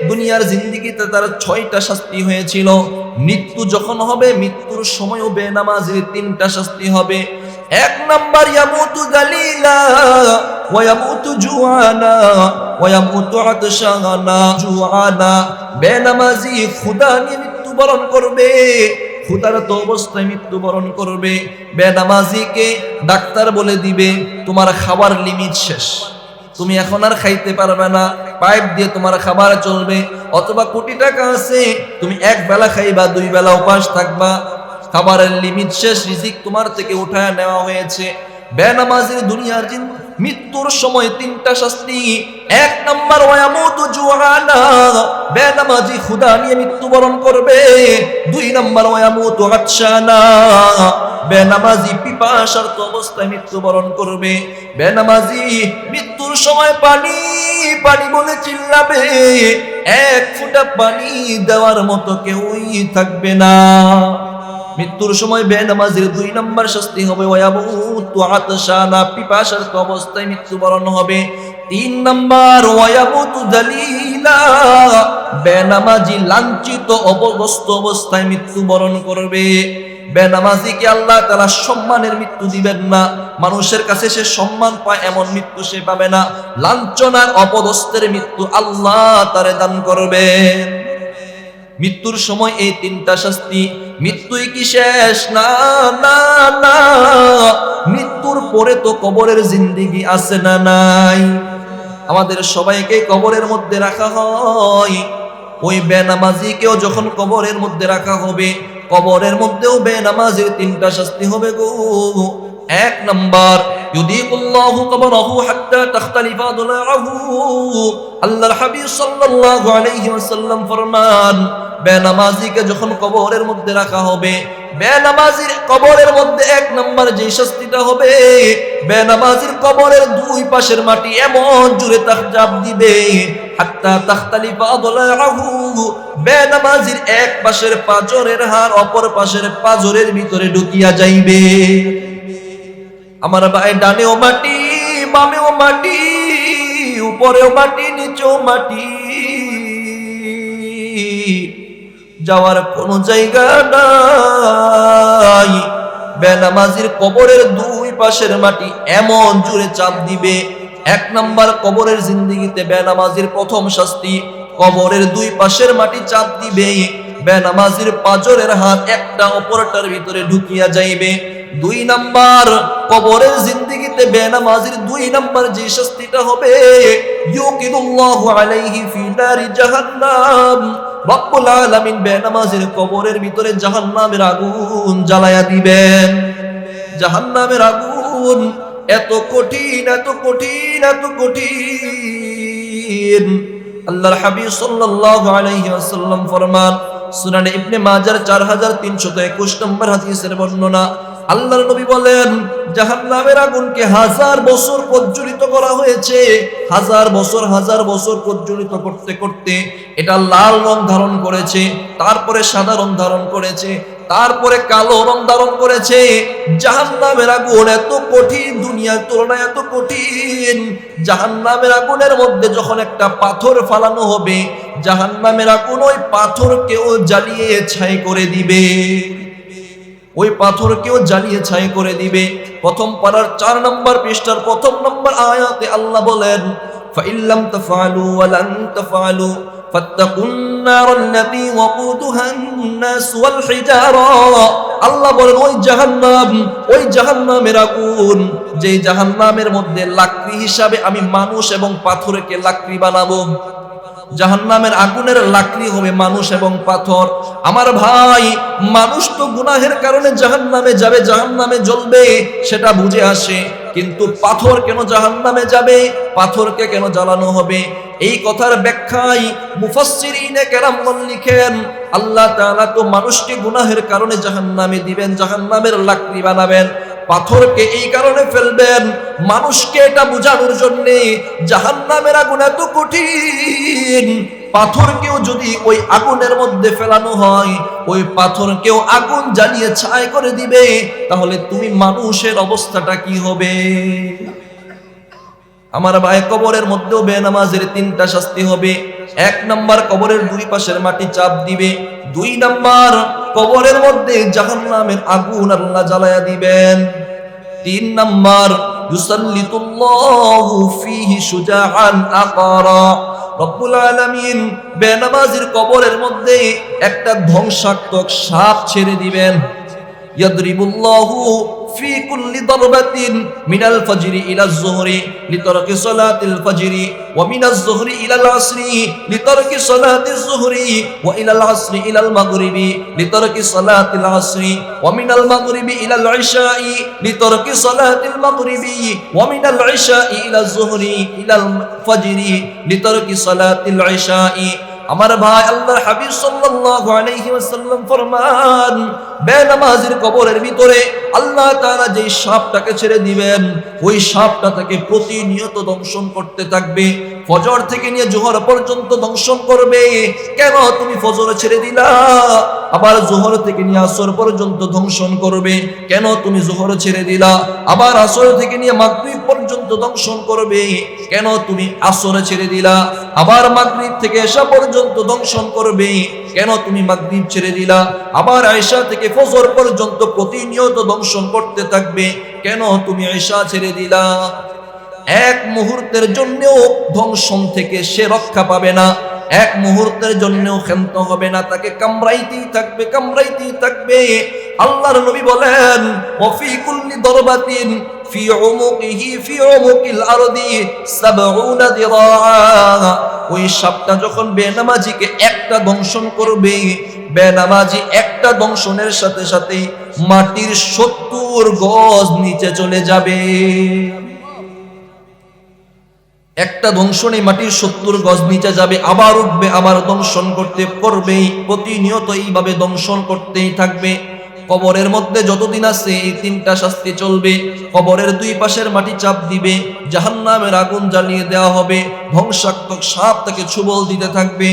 Speaker 1: দুনিয়ার জিন্দেগিতে তার 6টা শাস্তি হয়েছিল। মৃত্যু যখন হবে, মৃত্যুর সময়ও বেনামাজির 3টা শাস্তি হবে। 1 নাম্বার, ইয়ামুতু যালিলা ওয়া ইয়ামুতু জুআনা ওয়া ইয়ামুতু আতশানা জুআনা। বেনামাজি খোদা নিয়ে মৃত্যুবরণ করবে, ক্ষুধার্ত অবস্থায় মৃত্যুবরণ করবে। বেনামাজিকে ডাক্তার বলে দিবে তোমার খাবার লিমিট শেষ, তুমি এখন আর খাইতে পারবে না, পাইপ দিয়ে তোমার খাবার চলবে। অথবা কোটি টাকা আছে, তুমি 1 বেলা খাইবা, 2 বেলা উপাস থাকবা, খাবারের লিমিট শেষ, রিজিক তোমার থেকে উঠায় নেওয়া হয়েছে। বেনামাজির দুনিয়ার মৃত্যুর সময় তিনটা শাস্তি। এক নাম্বার ওয়ায়ামুতু জুআনা, বেনামাজি ক্ষুধা নিয়ে মৃত্যুবরণ করবে। দুই নাম্বার ওয়ায়ামুতু আতশানা, বেনামাজি পিপাসার্ত অবস্থায় মৃত্যুবরণ করবে। বেনামাজি মৃত্যুর সময় পানি পানি বলে চিল্লাবে, এক ফোঁটা পানি দেওয়ার মতো কেউই থাকবে না। মৃত্যুর সময় বেনামাজির দুই নাম্বার শাস্তি হবে ওয়ায়ামুতু আতশানা, পিপাসার্ত অবস্থায় মৃত্যুবরণ হবে। তিন নাম্বার ওয়ায়ামুতু যালিলা, বেনামাজি লাঞ্ছিত অপদস্থ অবস্থায় মৃত্যুবরণ করবে। বেনামাজিকে আল্লাহ তাআলা সম্মানের মৃত্যু দিবেন না, মানুষের কাছে সে সম্মান পায় এমন মৃত্যু সে পাবে না, লাঞ্ছনার অপদস্থের মৃত্যু আল্লাহ তারে দান করবেন। মৃত্যুর সময় এই তিনটা শাস্তি। মৃত্যুই কি শেষ? না না না, মৃত্যুর পরে তো কবরের জিন্দেগি আছে না নাই? আমাদের সবাইকে কবরের মধ্যে রাখা হয়, ওই বেনামাজিকেও যখন কবরের মধ্যে রাখা হবে, কবরের মধ্যেও বেনামাজির তিনটা শাস্তি হবে গো। এক নাম্বার, ইউদিকুল্লাহু কবরাহু হাত্তা তাখতালিফা দুলাহু, আল্লাহর হাবিব সাল্লাল্লাহু আলাইহি ওয়াসাল্লাম ফরমান, বেনামাজিকে যখন কবরের মধ্যে রাখা হবে, বেনামাজির কবরের মধ্যে এক নাম্বার যে শাস্তিটা হবে, বেনামাজির কবরের দুই পাশের মাটি এমন জোরে চাপ দিবে, হাত্তা তাখতালিফা দুলাহু, বেনামাজির এক পাশের পাঁজরের হাড় অপর পাশের পাঁজরের ভিতরে ঢুকিয়া যাইবে। আমার ভাই, ডানেও মাটি বামেও মাটি, উপরেও মাটি নিচেও মাটি, যাওয়ার কোনো জায়গা নাই। বেনামাজির কবরের দুই পাশের মাটি এমন জোরে চাপ দিবে। এক নাম্বার কবরের জিন্দেগিতে বেনামাজির প্রথম শাস্তি, কবরের দুই পাশের মাটি চাপ দিবে, বেনামাজির পাঁজরের হাত একটা অপরটার ভিতরে ঢুকিয়া যাইবে। দুই নাম্বার কবরের জিন্দেগিতে বেনামাজির দুই নাম্বার যে শাস্তিটা হবে, ইউকিদুল্লাহু আলাইহি ফি নারি জাহান্নাম, রব্বুল আলামিন বেনামাজির কবরের ভিতরে জাহান্নামের আগুন জ্বালায়া দিবেন। জাহান্নামের আগুন এত কঠিন, এত কঠিন, এত কঠিন। আল্লাহর হাবিব সাল্লাল্লাহু আলাইহি ওয়াসাল্লাম ফরমান, সুনানে ইবনে মাজার 4321 নম্বর হাদিসের বর্ণনা, আল্লাহর নবী বলেন, জাহান্নামের আগুনকে 1000 বছর প্রজ্বলিত করা হয়েছে। 1000 বছর প্রজ্বলিত করতে করতে এটা লাল রং ধারণ করেছে, তারপরে সাদা রং ধারণ করেছে, তারপরে কালো রং ধারণ করেছে। জাহান্নামের আগুন এত কঠিন, দুনিয়ার তুলনায় এত কঠিন। জাহান্নামের আগুনের মধ্যে যখন একটা পাথর ফালানো হবে, জাহান্নামের আগুন ওই পাথরকেও জ্বালিয়ে ছাই করে দিবে, ওই পাথরকেও জ্বালিয়ে ছাই করে দিবে। প্রথম পারার 4 নম্বর পৃষ্ঠার প্রথম নম্বর আয়াতে আল্লাহ বলেন, ফাইল্লাম তাফআলু ওয়া লান তাফআলু ফাত্তাকুন নারাল্লাতী ওয়াকুদুহান নাস ওয়াল হিজারা। আল্লাহ বলেন, ওই জাহান্নাম, ওই জাহান্নামের আগুন, যেই জাহান্নামের মধ্যে লাকড়ি হিসাবে আমি মানুষ এবং পাথরকে লাকড়ি বানাবো। জাহান্নামের আগুনের লাকড়ি হবে মানুষ এবং পাথর। আমার ভাই, মানুষ তো গুনাহের কারণে জাহান্নামে যাবে, জাহান্নামে জ্বলবে, সেটা বুঝে আসে, কিন্তু পাথর কেন জাহান্নামে যাবে, পাথরকে কেন জ্বালানো হবে? এই কথার ব্যাখ্যায় মুফাসসিরিনে কেরামগণ লিখেন, আল্লাহ তাআলা তো মানুষকে গুনাহের কারণে জাহান্নামে দিবেন, জাহান্নামের লাকড়ি বানাবেন, পাথরকে এই কারণে ফেলবেন মানুষকে এটা বোঝানোর জন্য জাহান্নামের আগুন এত কঠিন। পাথরকেও যদি ওই আগুনের মধ্যে ফেলানো হয়, ওই পাথরকেও আগুন জ্বালিয়ে ছাই করে দিবে, তাহলে তুমি মানুষের অবস্থাটা কি হবে? আমার ভাই, কবরের মধ্যেও বেনামাজের 3টা শাস্তি হবে। 1 নাম্বার, কবরের দুই পাশের মাটি চাপ দিবে। 2 নাম্বার, কবরের মধ্যে জাহান্নামের আগুন আল্লাহ জ্বালায়া দিবেন। 3 নাম্বার, ইউসাল্লিতুল্লাহু ফীহি শুজাআন আকারা, রব্বুল আলামিন বেনামাজির কবরের মধ্যে একটা ধ্বংসাত্মক সাপ ছেড়ে দিবেন। ইয়াদরিবুল্লাহু في كل ضربة من الفجر إلى الظهر لترك صلاة الفجر ومن الظهر إلى العصر لترك صلاة الظهر وإلى العصر إلى المغرب لترك صلاة العصر ومن المغرب إلى العشاء لترك صلاة المغرب ومن العشاء إلى الظهر إلى الفجر لترك صلاة العشاء আমার ভাই আল্লাহর হাবিব সাল্লাল্লাহু আলাইহি ওয়াসাল্লাম ফরমান বেনামাজের কবরের ভিতরে আল্লাহ তাআলা যে সাপটাকে ছেড়ে দিবেন ওই সাপটা তাকে প্রতিনিয়ত দংশন করতে থাকবে ফজর থেকে নিয়ে জোহর পর্যন্ত দংশন করবে কেন তুমি ফজর ছেড়ে দিলা আবার জোহর থেকে নিয়ে আসর পর্যন্ত দংশন করবে কেন তুমি জোহর ছেড়ে দিলা আবার আসর থেকে নিয়ে মাগরিব পর্যন্ত দংশন করবে কেন তুমি আসর ছেড়ে দিলা আবার মাগরিব থেকে এশা পর্যন্ত দংশন করবে কেন তুমি মাগরিব ছেড়ে দিলা আবার আয়েশা থেকে ফজর পর্যন্ত প্রতিনিয়ত দংশন করতে থাকবে কেন তুমি আয়েশা ছেড়ে দিলা এক মুহূর্তের জন্যও ধ্বংসন থেকে সে রক্ষা পাবে না এক মুহূর্তের জন্যও ক্ষান্ত হবে না তাকে কামড়াইতেই থাকবে আল্লাহর নবী বলেন ওয়াফি কুল্লি দরবাতিন ফি উমুকিহি ফি উমুকিল আরদি 70 দিরাআ ওই সাপটা যখন বেনামাজিকে একটা দংশন করবে বেনামাজি একটা দংশনের সাথে সাথে মাটির 70 গজ নিচে চলে যাবে একটা দংশনে মাটির 70 গজ নিচে যাবে আবার উঠবে আবার দংশন করতে করবে প্রতিনিয়ত এইভাবে দংশন করতেই থাকবে কবরের মধ্যে যতদিন আছে এই তিনটা শাস্তি চলবে কবরের দুই পাশের মাটি চাপ দিবে জাহান্নামের আগুন জ্বালিয়ে দেওয়া হবে ধ্বংসাত্মক সাপ তাকে ছোবল দিতে থাকবে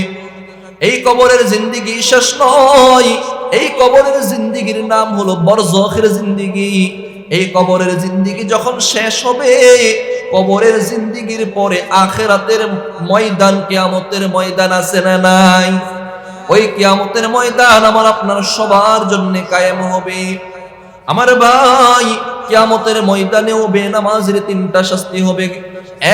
Speaker 1: এই কবরের জিন্দেগি শেষ নয় এই কবরের জিন্দেগির নাম হলো বরজখের জিন্দেগি এই কবরের জিন্দেগি যখন শেষ হবে কবরের জিন্দেগির পরে আখিরাতের ময়দান কিয়ামতের ময়দান আছে না নাই ওই কিয়ামতের ময়দান আমার আপনার সবার জন্য কায়েম হবে আমার ভাই কিয়ামতের ময়দানেও বেনামাজের তিনটা শাস্তি হবে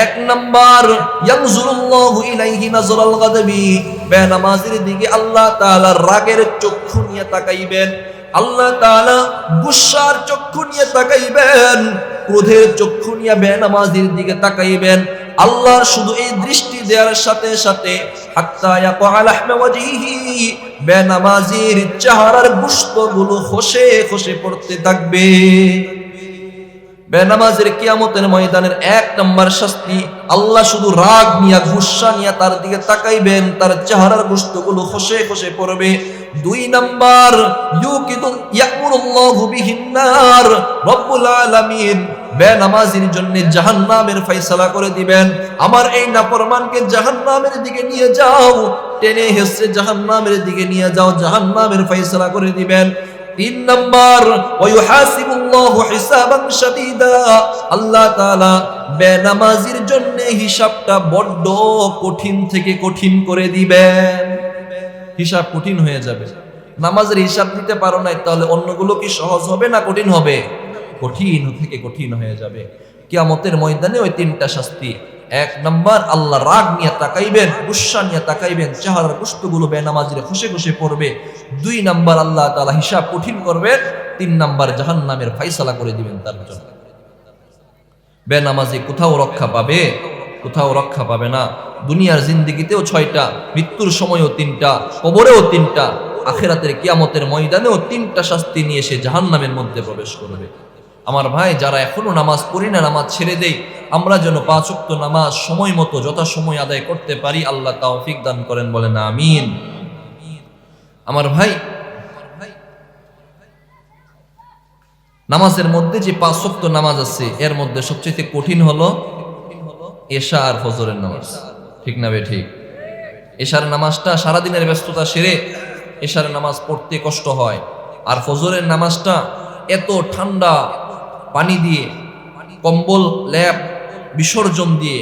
Speaker 1: এক নাম্বার ইয়ানজুরুল্লাহু ইলাইহি নাজরাল গাদাবি বেনামাজের দিকে আল্লাহ তাআলা রাগের চক্ষু নিয়ে তাকাইবেন আল্লাহ তাআলা গুসার চক্ষু নিয়ে তাকাইবেন ক্রোধের চক্ষু নিয়ে বেনামাজির দিকে তাকাইবেন আল্লাহ শুধু এই দৃষ্টি দেওয়ার সাথে সাথে হাত্তা ইয়াকা লাহমা ওয়াজহিহি বেনামাজির চেহারার গোশতগুলো খসে পড়তে থাকবে বেনামাজির কিয়ামতের ময়দানের এক নাম্বার শাস্তি আল্লাহ শুধু রাগ নিয়ে গুসা নিয়ে তার দিকে তাকাইবেন তার চেহারার গোশতগুলো খসে পড়বে দুই নাম্বার ইয়ামুরুল্লাহু বিহিন নার রব্বুল আলামিন বেনামাজির জন্য জাহান্নামের ফয়সালা করে দিবেন আমার এই নাফরমানকে জাহান্নামের দিকে নিয়ে যাও টেনে হেসে জাহান্নামের দিকে নিয়ে যাও জাহান্নামের ফয়সালা করে দিবেন তিন নাম্বার ওয়াইহাসিবুল্লাহু হিসাবান শাদীদা আল্লাহ তাআলা বেনামাজির জন্য হিসাবটা বড় কঠিন থেকে কঠিন করে দিবেন হিসাব কঠিন হয়ে যাবে নামাজের হিসাব দিতে পারো না তাহলে অন্যগুলো কি সহজ হবে না কঠিন হবে কঠিন থেকে কঠিন হয়ে যাবে কিয়ামতের ময়দানে ওই তিনটা শাস্তি এক নাম্বার আল্লাহ রাগ নিয়ে তাকাইবেন গুসা নিয়ে তাকাইবেন চেহারার গোশতগুলো বেনামাজিরে খসে পড়বে দুই নাম্বার আল্লাহ তাআলা হিসাব কঠিন করবেন তিন নাম্বার জাহান্নামের ফয়সালা করে দিবেন তার জন্য বেনামাজি কোথাও রক্ষা পাবে না দুনিয়ার জিন্দেগিতেও 6টা মৃত্যুর সময়ও 3টা কবরেও 3টা আখিরাতের কিয়ামতের ময়দানেও 3টা শাস্তি নিয়ে সে জাহান্নামের মধ্যে প্রবেশ করবে আমার ভাই যারা এখনো নামাজ পড়ি না নামাজ ছেড়ে দেই আমরা যেন 5 ওয়াক্ত নামাজ সময় মতো যথাসময় আদায় করতে পারি আল্লাহ তৌফিক দান করেন বলেন আমিন আমার ভাই নামাজের মধ্যে যে 5 ওয়াক্ত নামাজ আছে এর মধ্যে সবচেয়ে কঠিন হলো এশা আর ফজরের নামাজ ঠিক না বে ঠিক এশার নামাজটা সারা দিনের ব্যস্ততা সেরে এশার নামাজ পড়তে কষ্ট হয় আর ফজরের নামাজটা এত ঠান্ডা পানি দিয়ে কম্বল ল্যাপ বিসর্জন দিয়ে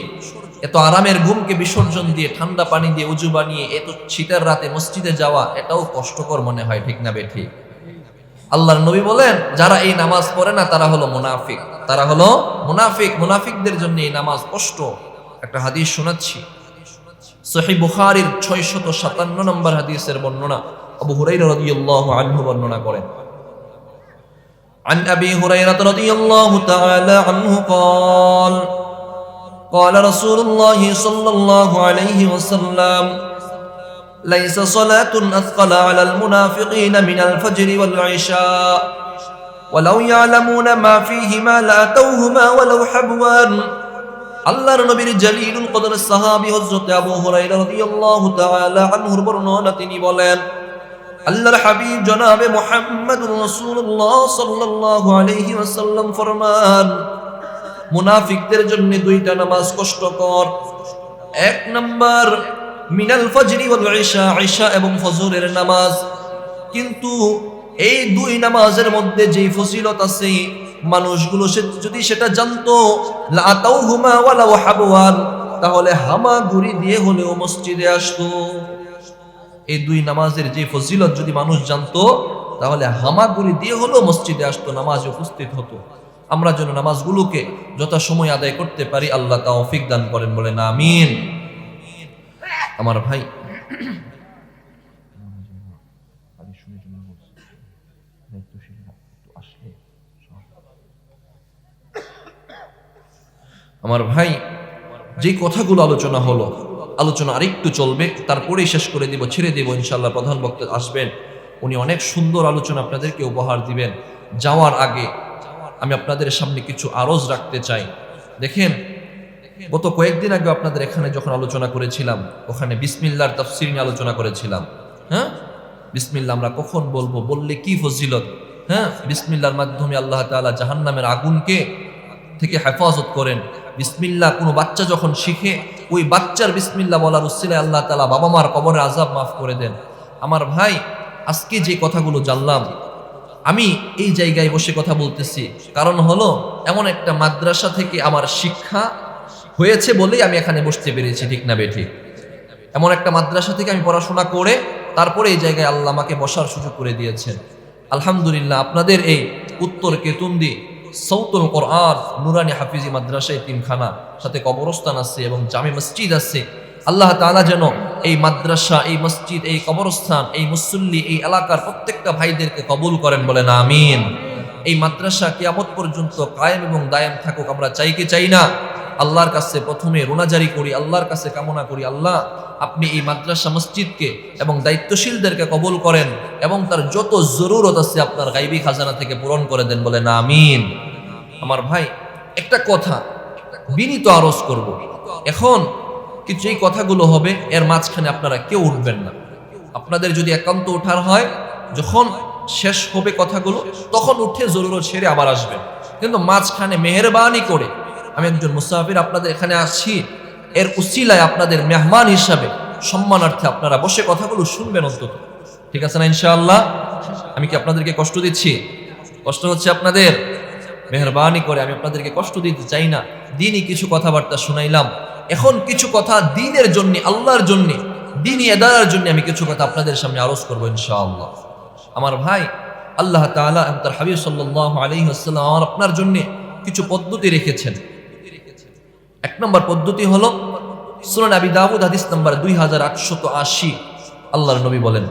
Speaker 1: এত আরামের ঘুমকে বিসর্জন দিয়ে ঠান্ডা পানি দিয়ে উজু বানিয়ে এত শীতের রাতে মসজিদে যাওয়া এটাও কষ্টকর মনে হয় ঠিক না বে ঠিক আল্লাহর নবী বলেন যারা এই নামাজ পড়ে না তারা হলো মুনাফিক মুনাফিকদের জন্য এই নামাজ কষ্ট একটা হাদিস শোনাচ্ছি সহিহ বুখারীর 657 নম্বর হাদিসের বর্ণনা আবু হুরায়রা রাদিয়াল্লাহু আনহু বর্ণনা করেন عن أبي هريرة رضي الله تعالى عنه قال قال رسول الله صلى الله عليه وسلم ليس صلاة أثقل على المنافقين من الفجر والعشاء ولو يعلمون ما فيهما لأتوهما ولو حبوا আল্লাহর নবীর জালিলুল কদর সাহাবী হযরত আবু হুরায়রা রাদিয়াল্লাহু তাআলা আনহুর বর্ণনা তিনি বলেন আল্লাহর হাবিব জনাবে মুহাম্মদুর রাসূলুল্লাহ সাল্লাল্লাহু আলাইহি ওয়াসাল্লাম ফরমান মুনাফিকদের জন্য দুইটা নামাজ কষ্টকর। এক নাম্বার মিনাল ফজরি ওয়াল ইশা, ইশা এবং ফজরের নামাজ। কিন্তু এই দুই নামাজের মধ্যে যেই ফজিলত আছে মানুষগুলো যদি সেটা জানতো লাতাউহুমা ওয়ালাউ হাবওয়ান, তাহলে হামাগুড়ি দিয়ে হলেও মসজিদে আসতো। এই দুই নামাজের যে ফজিলত যদি মানুষ জানতো তাহলে হামাগুড়ি দিয়ে হলেও মসজিদে আসতো, নামাজে উপস্থিত হতো। আমরা যেন নামাজগুলোকে যথাসময় আদায় করতে পারি, আল্লাহ তৌফিক দান করেন, বলেন আমিন। আমার ভাই, আমার ভাই, যে কথাগুলো আলোচনা হলো, আলোচনা আরেকটু চলবে, তারপরেই শেষ করে দিব, ছেড়ে দিব ইনশাআল্লাহ। প্রধান বক্তা আসবেন, উনি অনেক সুন্দর আলোচনা আপনাদেরকে উপহার দিবেন। যাওয়ার আগে আমি আপনাদের সামনে কিছু আরজ রাখতে চাই। দেখেন, গত কয়েকদিন আগে আপনাদের এখানে যখন আলোচনা করেছিলাম, ওখানে বিসমিল্লাহর তাফসীর নিয়ে আলোচনা করেছিলাম। হ্যাঁ, বিসমিল্লাহ আমরা কখন বলবো, বললে কি ফজিলত। হ্যাঁ, বিসমিল্লাহর মাধ্যমে আল্লাহ তাআলা জাহান্নামের আগুনকে থেকে হেফাজত করেন। বিসমিল্লাহ কোনো বাচ্চা যখন শিখে, ওই বাচ্চার বিসমিল্লাহ বলার উসিলায় আল্লাহ তাআলা বাবা মার কবরের আযাব মাফ করে দেন। আমার ভাই, আজকে যে কথাগুলো জানলাম, আমি এই জায়গায় বসে কথা বলতেছি, কারণ হলো এমন একটা মাদ্রাসা থেকে আমার শিক্ষা হয়েছে বলেই আমি এখানে বসতে পেরেছি, ঠিক না বেঠিক? এমন একটা মাদ্রাসা থেকে আমি পড়াশোনা করে তারপরে এই জায়গায় আল্লাহ আমাকে বসার সুযোগ করে দিয়েছেন। আলহামদুলিল্লাহ। আপনাদের এই উত্তর কেতুন্দি সৌতুল কোরআন নুরানি হাফিজি মাদ্রাসা এতিমখানা, সাথে কবরস্থান আছে এবং জামে মসজিদ আছে। আল্লাহ তাআলা যেন এই মাদ্রাসা, এই মসজিদ, এই কবরস্থান, এই মুসল্লি, এই এলাকার প্রত্যেকটা ভাইদেরকে কবুল করেন, বলেন আমিন। এই মাদ্রাসা কিয়ামত পর্যন্ত কায়েম এবং দায়েম থাকুক, আমরা চাই কি চাই না? আল্লাহর কাছে প্রথমে রোনাজারি করি, আল্লাহর কাছে কামনা করি, আল্লাহ আপনি এই মাদ্রাসা মসজিদকে এবং দায়িত্বশীলদেরকে কবুল করেন এবং তার যত জরুরত আছে আপনার গায়বী খাজানা থেকে পূরণ করে দেন, বলেন আমিন। আমার ভাই, একটা কথা বিনীত আরজ করব। এখন কিছু এই কথাগুলো হবে, এর মাঝখানে আপনারা কেউ উঠবেন না। আপনাদের যদি একান্ত ওঠার হয়, যখন শেষ হবে কথাগুলো তখন উঠে জরুরত সেরে আবার আসবেন। কিন্তু মাঝখানে মেহেরবানি করে, আমি একজন মুসাফির আপনাদের এখানে আসছি, এর উসিলায় আপনাদের মেহমান হিসাবে সম্মানার্থে আপনারা বসে কথাগুলো শুনবেন অন্তত, ঠিক আছে না ইনশাআল্লাহ? আমি কি আপনাদেরকে কষ্ট দিচ্ছি? কষ্ট হচ্ছে আপনাদের? মেহেরবানি করে, আমি আপনাদেরকে কষ্ট দিতে চাই না। দিনই কিছু কথাবার্তা শুনাইলাম, এখন কিছু কথা দ্বীনের জন্য, আল্লাহর জন্য, দ্বীনি এদারার জন্য আমি কিছু কথা আপনাদের সামনে আরজ করবো ইনশাআল্লাহ। আমার ভাই, আল্লাহ তাআলা এবং তার হাবিব সাল্লাল্লাহু আলাইহি ওয়াসাল্লাম আমার আপনার জন্য কিছু পদ্ধতি রেখেছেন। এক নম্বর পদ্ধতি হলো সুনান আবি দাউদ হাদিস নাম্বার 2880। আল্লাহর নবী বলেন,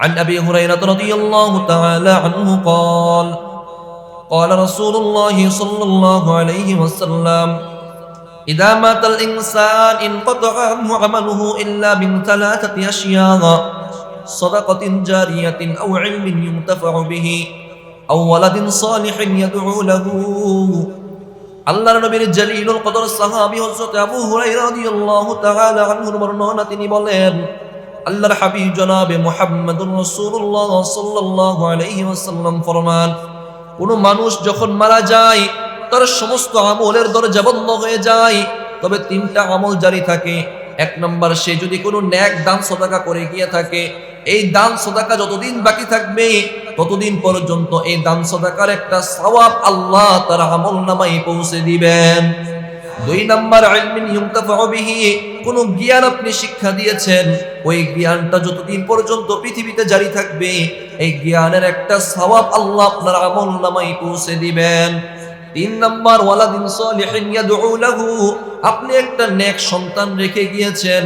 Speaker 1: عن أبي هريرة رضي الله تعالى عنه قال قال رسول الله صلى الله عليه وسلم إذا مات الإنسان انقطع عنه عمله إلا من ثلاثة أشياء صدقة جارية أو علم ينتفع به أو ولد صالح يدعو له। আল্লাহর নবীর জালিলুল কদর সাহাবী হযরত আবু হুরায়রা রাদিয়াল্লাহু তাআলা আনহুর বর্ণনা তিনি বলেন, আল্লাহর হাবিব জনাবে মুহাম্মদুর রাসূলুল্লাহ সাল্লাল্লাহু আলাইহি ওয়াসাল্লাম ফরমান, কোন মানুষ যখন মারা যায় তার সমস্ত আমলের দরজা বন্ধ হয়ে যায়, তবে তিনটা আমল জারি থাকে। এক নম্বর, সে যদি কোনো নেক দান সদকা করে গিয়ে থাকে, এই দান সদকা যতদিন বাকি থাকবে ততদিন পর্যন্ত এই দান সদকার একটা সওয়াব আল্লাহ তার আমলনামায় পৌঁছে দিবেন। দুই নম্বর, ইলমিন ইউনতাফাউ বিহি, কোন জ্ঞান আপনি শিক্ষা দিয়েছেন, ওই জ্ঞানটা যতদিন পর্যন্ত পৃথিবীতে জারি থাকবে এই জ্ঞানের একটা সওয়াব আল্লাহ আপনার আমলনামায় পৌঁছে দিবেন। তিন নম্বর, ওয়ালাদিন সালিহিন ইয়াদউ লাহু, আপনি একটা নেক সন্তান রেখে গিয়েছেন,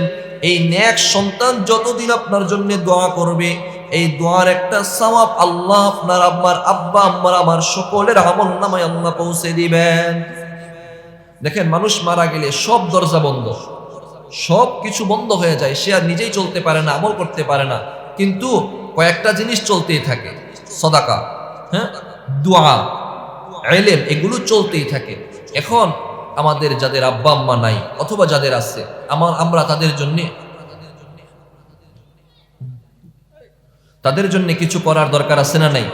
Speaker 1: এই নেক সন্তান যতদিন আপনার জন্য দোয়া করবে এই দোয়ার একটা সওয়াব আল্লাহ আপনার আমার আব্বা আম্মার আমার সকলের আমলনামায় আল্লাহ পৌঁছে দিবেন। দেখেন, মানুষ মারা গেলে সব দরজা বন্ধ, সব কিছু বন্ধ হয়ে যায়, সে আর নিজেই চলতে পারে না, আমল করতে পারে না, কিন্তু কয়েকটা জিনিস চলতেই থাকে, সদাকা, হ্যাঁ, দোয়া, ইলম, এগুলো চলতেই থাকে। এখন আমাদের যাদের আব্বা আম্মা নাই অথবা যাদের আছে, আমরা তাদের জন্য কিছু করার দরকার আছে না নাই?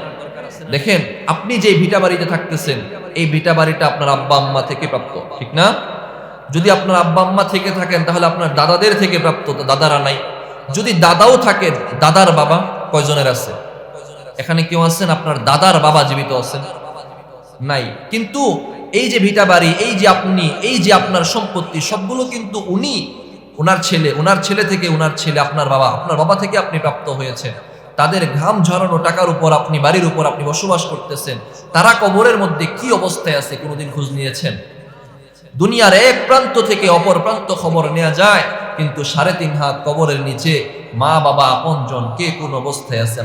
Speaker 1: দেখেন, আপনি যে ভিটা বাড়িতে থাকতেছেন, এই ভিটা বাড়িটা আপনার আব্বা আম্মা থেকে প্রাপ্ত, ঠিক না? যদি আপনার আব্বা আম্মা থেকে থাকেন তাহলে আপনার দাদাদের থেকে প্রাপ্ত, দাদারা নাই। যদি দাদাও থাকেন, দাদার বাবা কয়জনের আছে? এখানে কেউ আছেন আপনার দাদার বাবা জীবিত আছেন? নাই। কিন্তু এই যে ভিটা বাড়ি, এই যে আপনি, এই যে আপনার সম্পত্তি, সবগুলো কিন্তু ওনার ছেলে থেকে ওনার ছেলে, আপনার বাবা থেকে আপনি প্রাপ্ত হয়েছেন। তাদের ঘাম ঝরানো টাকার উপর আপনি, বাড়ির উপর আপনি বসবাস করতেছেন। তারা কবরের মধ্যে কি অবস্থায় আছে কোনোদিন খোঁজ নিয়েছেন? দুনিয়ার এক প্রান্ত থেকে অপর প্রান্ত খবর নেওয়া যায়, কিন্তু 3.5 হাত কবরের নিচে মা বাবা আপনজন কে কোন অবস্থায় আছে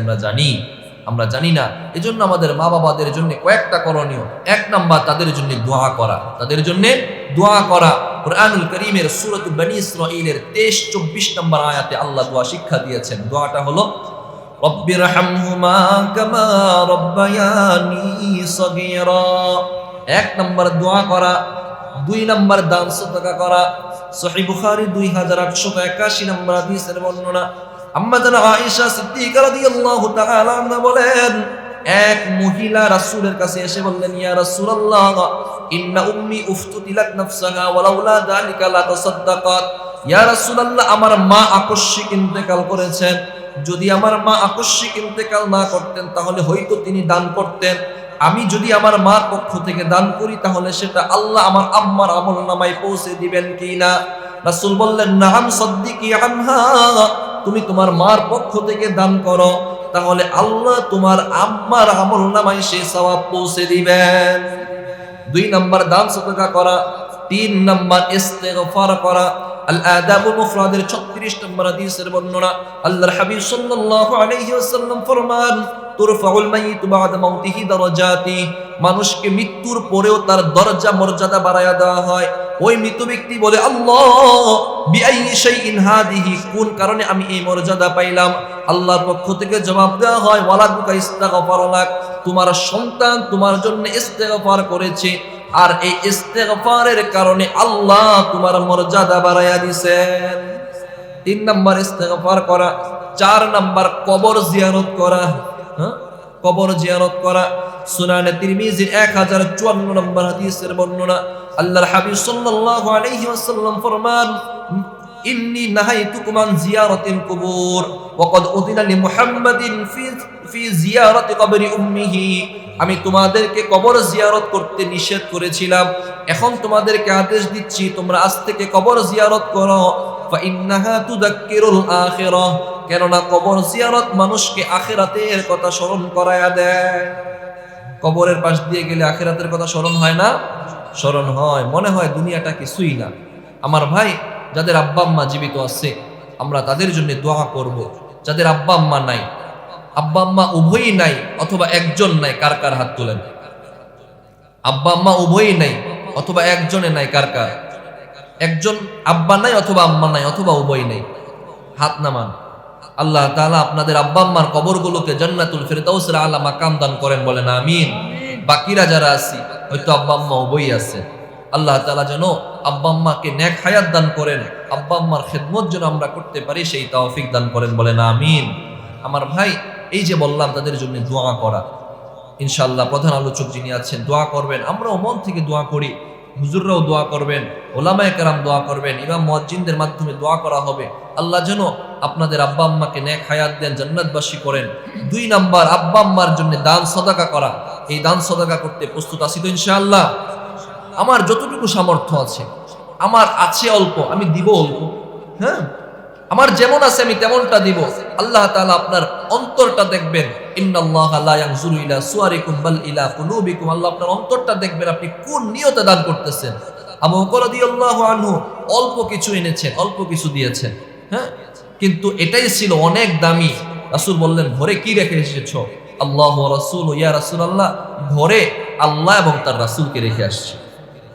Speaker 1: আমরা জানি না। এজন্য আমাদের মা বাবাদের জন্য কয়েকটা করণীয়। 1 নাম্বার, তাদের জন্য দোয়া করা। কুরআনুল কারীমের সূরা বনী ইসরাঈলের 23-24 নম্বর আয়াতে আল্লাহ দোয়া শিক্ষা দিয়েছেন। দোয়াটা হলো রব্বিরহামহুমা কামা রব্বায়ানি সগীরা। 1 নাম্বার দোয়া করা। 2 নাম্বার দান সদকা করা। সহিহ বুখারী 2881 নম্বর হাদিসের বর্ণনা। আম্মা জান আয়েশা সিদ্দিকা রাদিয়াল্লাহু তাআলা আনহা বলেন, এক মহিলা রাসূলের কাছে এসে বললেন, ইয়া রাসূলুল্লাহ, ইন্না উম্মি উফতুতিলাত নাফসাহা ওয়ালাউলা যালিকা লা তাসাদ্দাকাত। ইয়া রাসূলুল্লাহ, আমার মা আকস্মিক ইন্তেকাল করেছেন। যদি আমার মা আকস্মিক ইন্তেকাল না করতেন তাহলে হয়তো তিনি দান করতেন। আমি যদি আমার মার পক্ষ থেকে দান করি তাহলে সেটা আল্লাহ আমার আম্মার আমলনামায় পৌঁছে দিবেন কিনা? রাসূল বললেন, নাআম সাদ্দিকি আনহা, তুমি তোমার মার পক্ষ থেকে দান করো, তাহলে আল্লাহ তোমার আম্মার আমলনামায় সেই সওয়াব পৌঁছে দিবেন। 2 নাম্বার দান সদকা করা। 3 নাম্বার ইস্তিগফার করা। আল আদাবুল মুফরাদের 36 নম্বর হাদিসের বর্ণনা। আল্লাহর হাবিব সাল্লাল্লাহু আলাইহি ওয়াসাল্লাম ফরমান, তুরফাউল মাইয়িতু বা'দা মাউতিহি দারাজাতি। মানুষকে মৃত্যুর পরেও তার দরজা মর্যাদা বাড়ায়া দেওয়া হয়। ওই মৃত ব্যক্তি বলে, আল্লাহ বিআইয়ি শাইইন হাদিহি, কোন কারণে আমি এই মর্যাদা পাইলাম? আল্লাহর পক্ষ থেকে জবাব দেওয়া হয়, ওয়ালাদুকা ইস্তিগফার লাক, তোমার সন্তান তোমার জন্য ইস্তিগফার করেছে, আর এই ইস্তিগফারের কারণে আল্লাহ তোমার মর্যাদা বাড়ায়া দিবেন। 3 নাম্বার ইস্তিগফার করা। 4 নাম্বার কবর জিয়ারত করা। কবর জিয়ারত করা। সুনানে তিরমিজির 1054 নম্বর হাদিসের বর্ণনা। আল্লাহর হাবিব সাল্লাল্লাহু আলাইহি ওয়াসাল্লাম ফরমান, ইন্নী নাহাইতুকুম আন জিয়ারাতিল কুবুর ওয়া ক্বাদ উযিনা লি মুহাম্মাদিন ফি জিয়ারাতি কবরি উম্মিহি। আমি তোমাদেরকে কবর জিয়ারত করতে নিষেধ করেছিলাম, এখন তোমাদেরকে আদেশ দিচ্ছি তোমরা আজ থেকে কবর জিয়ারত করো। ফা ইন্নাহা তুযাক্কিরুল আখিরাহ, কেননা কবর জিয়ারত মানুষকে আখিরাতের কথা স্মরণ করায়া দেয়। কবরের পাশ দিয়ে গেলে আখিরাতের কথা স্মরণ হয় না? স্মরণ হয়, মনে হয় দুনিয়াটা কিছুই না। আমার ভাই, যাদের আব্বা আম্মা জীবিত আছে আমরা তাদের জন্য দোয়া করব। যাদের আব্বা আম্মা নাই, আব্বা আম্মা উভয়ই নাই অথবা একজন নাই, কার কার হাত তোলেন? আব্বা আম্মা উভয়ই নাই অথবা একজনে নাই, কার কার? একজন আব্বা নাই অথবা আম্মা নাই অথবা উভয়ই নাই, হাত নামান। আল্লাহ তাআলা আপনাদের আব্বা আম্মার কবরগুলোকে জান্নাতুল ফিরদাউসের আলা মাকাম দান করেন, বলেন আমিন। বাকিরা যারা আছি হয়তো আব্বা আম্মা উভয়ই আছে, আল্লাহ তাআলা যেন আব্বা আম্মাকে নেক হায়াত দান করেন, আব্বা আম্মার খেদমত যেন আমরা করতে পারি সেই তৌফিক দান করেন, বলেন আমিন। আমার ভাই, এই যে বললাম তাদের জন্য দোয়া করা, ইনশাআল্লাহ প্রধান আলোচক যিনি আছেন দোয়া করবেন, আমরাও মন থেকে দোয়া করি, হুজুররাও দোয়া করবেন, ওলামায়ে কেরাম দোয়া করবেন, ইমাম মুয়াজ্জিনদের মাধ্যমে দোয়া করা হবে। আল্লাহ যেন আপনাদের আব্বা আম্মাকে নেক হায়াত দেন, জান্নাতবাসী করেন। 2 নাম্বার, আব্বা আম্মার জন্য দান সদকা করা। এই দান সদকা করতে প্রস্তুত আছি তো ইনশাআল্লাহ? আমার যতটুকু সামর্থ্য আছে, আমার আছে অল্প, আমি দিব অল্প, হ্যাঁ, আমার যেমন আছে আমি তেমনটা দিব। আল্লাহ তাআলা আপনার অন্তরটা দেখবেন। ইন্নাল্লাহা লা ইয়ানজুরু ইলা সুওয়ারিকুম বাল ইলা কুলুবিকুম, আল্লাহ আপনার অন্তরটা দেখবেন, আপনি কোন নিয়তে দান করতেছেন। আবু বকর রাদিয়াল্লাহু আনহু অল্প কিছু এনেছেন, অল্প কিছু দিয়েছেন, হ্যাঁ, কিন্তু এটাই ছিল অনেক দামি, রাসূল বললেন, ঘরে কি রেখে এসেছো? আল্লাহ ওয়া রাসূলু ইয়া রাসূলুল্লাহ, ঘরে আল্লাহ এবং তার রাসূলকে রেখে আসছি।